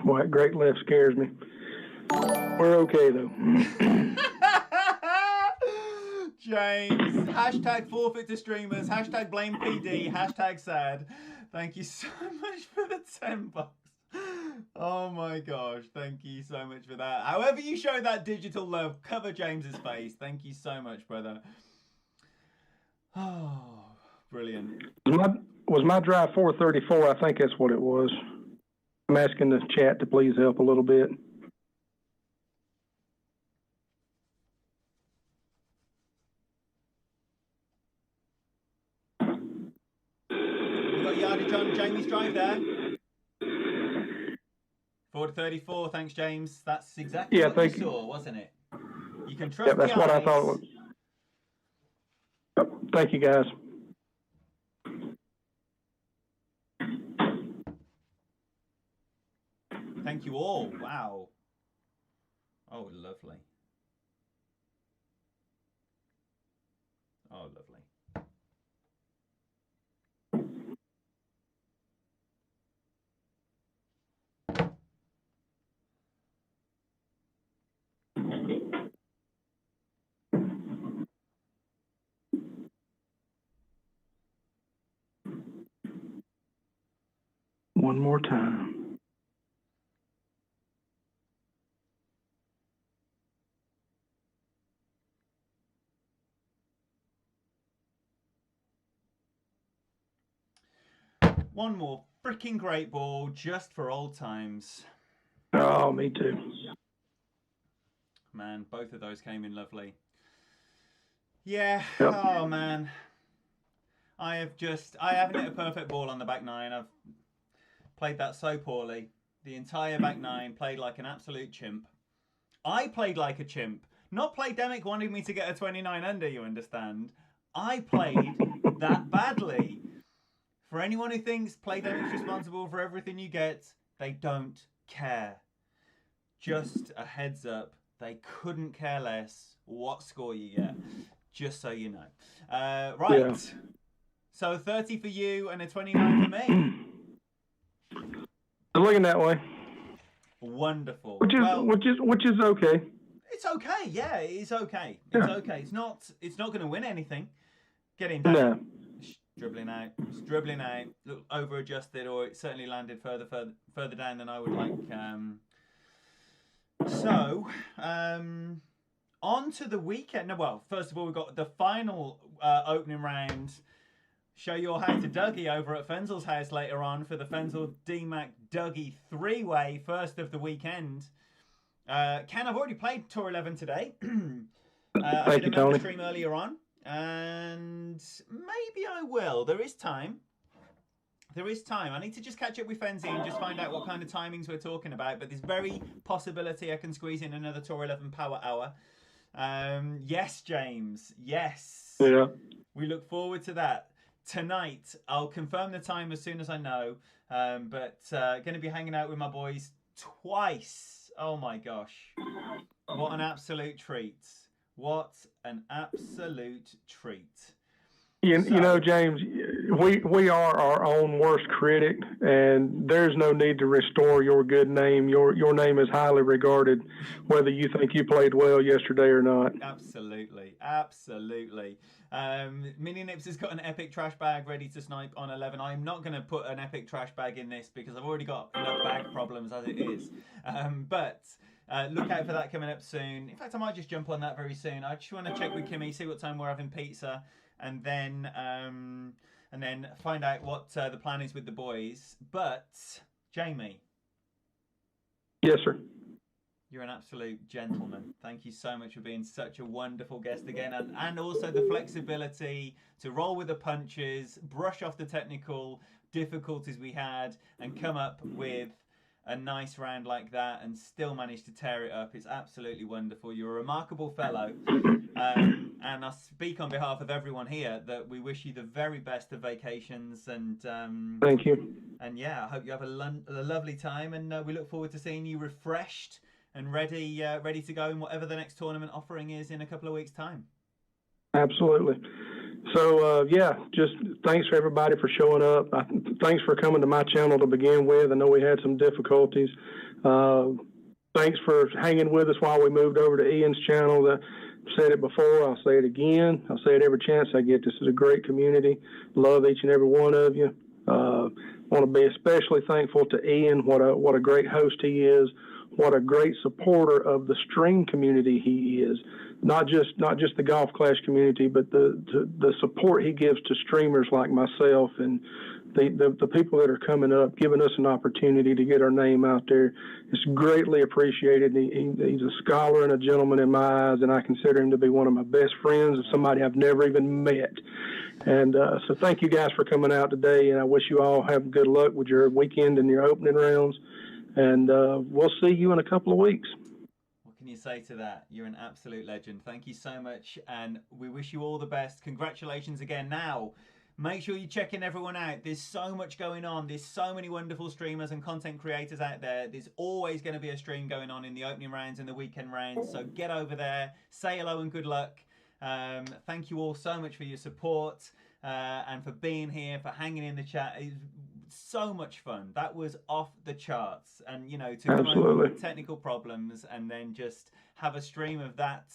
Speaker 2: Boy, that great left scares me. We're okay, though.
Speaker 1: James, hashtag forfeit to streamers, hashtag blame PD, hashtag sad. Thank you so much for the $10. Oh my gosh, thank you so much for that. However you show that digital love, cover James's face. Thank you so much, brother. Oh, brilliant.
Speaker 2: Was my drive 434? I think that's what it was. I'm asking the chat to please help a little bit.
Speaker 1: You got yardage on Jamie's drive there? 434, thanks, James. That's exactly what you saw, wasn't it? You can trust
Speaker 2: that's what I thought it was. Yep. Thank you, guys.
Speaker 1: Thank you all. Wow. Oh, lovely. Oh, lovely.
Speaker 2: One more time.
Speaker 1: One more freaking great ball just for old times.
Speaker 2: Oh, me too.
Speaker 1: Man, both of those came in lovely. Yeah.
Speaker 2: Yep.
Speaker 1: Oh, man. I haven't hit a perfect ball on the back nine. I've played that so poorly. The entire back nine played like an absolute chimp. I played like a chimp. Not Playdemic wanted me to get a 29 under, you understand? I played that badly. For anyone who thinks Playdemic's responsible for everything you get, they don't care. Just a heads up, They couldn't care less what score you get, just so you know. Right. Yeah. So 30 for you and a 29 for me.
Speaker 2: I'm looking that way.
Speaker 1: Wonderful.
Speaker 2: Which is okay.
Speaker 1: It's okay. Yeah, it's okay. It's okay. It's not going to win anything. Getting down.
Speaker 2: No.
Speaker 1: Dribbling out. It's dribbling out. Look over adjusted, or it certainly landed further down than I would like. So, on to the weekend. No, well, first of all, we've got the final opening round. Show your how to Dougie over at Fenzel's house later on for the Fenzel DMAC Dougie 3-way, first of the weekend. Ken, I've already played Tour 11 today. I did a member stream earlier on, and maybe I will. There is time. I need to just catch up with Fenzi and just find out what kind of timings we're talking about. But there's very possibility I can squeeze in another Tour 11 power hour. Yes, James. Yes.
Speaker 2: Yeah.
Speaker 1: We look forward to that. Tonight, I'll confirm the time as soon as I know. But going to be hanging out with my boys twice. Oh my gosh. What an absolute treat. What an absolute treat.
Speaker 2: You know, James, we are our own worst critic, and there's no need to restore your good name. Your name is highly regarded, whether you think you played well yesterday or not.
Speaker 1: Absolutely. Mini Nips has got an epic trash bag ready to snipe on 11. I'm not going to put an epic trash bag in this because I've already got enough bag problems as it is. But look out for that coming up soon. In fact, I might just jump on that very soon. I just want to check with Kimmy, see what time we're having pizza, and then find out what the plan is with the boys. But Jamie.
Speaker 2: Yes, sir.
Speaker 1: You're an absolute gentleman. Thank you so much for being such a wonderful guest again. And also the flexibility to roll with the punches, brush off the technical difficulties we had, and come up with a nice round like that and still manage to tear it up. It's absolutely wonderful. You're a remarkable fellow. And I speak on behalf of everyone here that we wish you the very best of vacations. And
Speaker 2: thank you.
Speaker 1: And yeah, I hope you have a lovely time. And we look forward to seeing you refreshed and ready to go in whatever the next tournament offering is in a couple of weeks' time.
Speaker 2: Absolutely. So, just thanks for everybody for showing up. Thanks for coming to my channel to begin with. I know we had some difficulties. Thanks for hanging with us while we moved over to Ian's channel. I've said it before. I'll say it again. I'll say it every chance I get. This is a great community. Love each and every one of you. Want to be especially thankful to Ian. What a great host he is. What a great supporter of the stream community he is. Not just the Golf Clash community, but the support he gives to streamers like myself and the people that are coming up, giving us an opportunity to get our name out there. It's greatly appreciated. He's a scholar and a gentleman in my eyes, and I consider him to be one of my best friends and somebody I've never even met. And so thank you guys for coming out today, and I wish you all have good luck with your weekend and your opening rounds. And we'll see you in a couple of weeks.
Speaker 1: What can you say to that? You're an absolute legend. Thank you so much, and we wish you all the best. Congratulations again. Now, make sure you're checking everyone out. There's so much going on. There's so many wonderful streamers and content creators out there. There's always going to be a stream going on in the opening rounds and the weekend rounds. So get over there, say hello and good luck. Thank you all so much for your support and for being here, for hanging in the chat. It's so much fun. That was off the charts. And, you know, to come over with technical problems and then just have a stream of that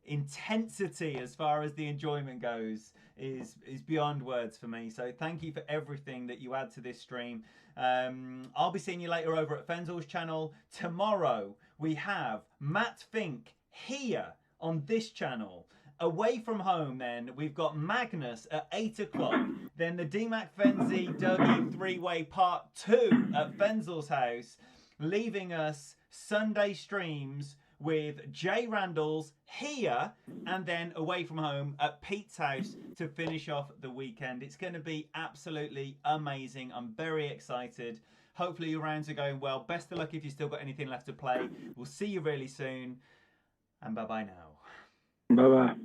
Speaker 1: intensity as far as the enjoyment goes is beyond words for me. So thank you for everything that you add to this stream. I'll be seeing you later over at Fenzel's channel. Tomorrow we have Matt Fink here on this channel. Away from home, then we've got Magnus at 8 o'clock. Then the DMAC Fenzi Dougie 3-way part 2 at Fenzel's house, leaving us Sunday streams with Jay Randall's here, and then away from home at Pete's house to finish off the weekend. It's going to be absolutely amazing. I'm very excited. Hopefully your rounds are going well. Best of luck if you've still got anything left to play. We'll see you really soon, and bye-bye now.
Speaker 2: Bye-bye.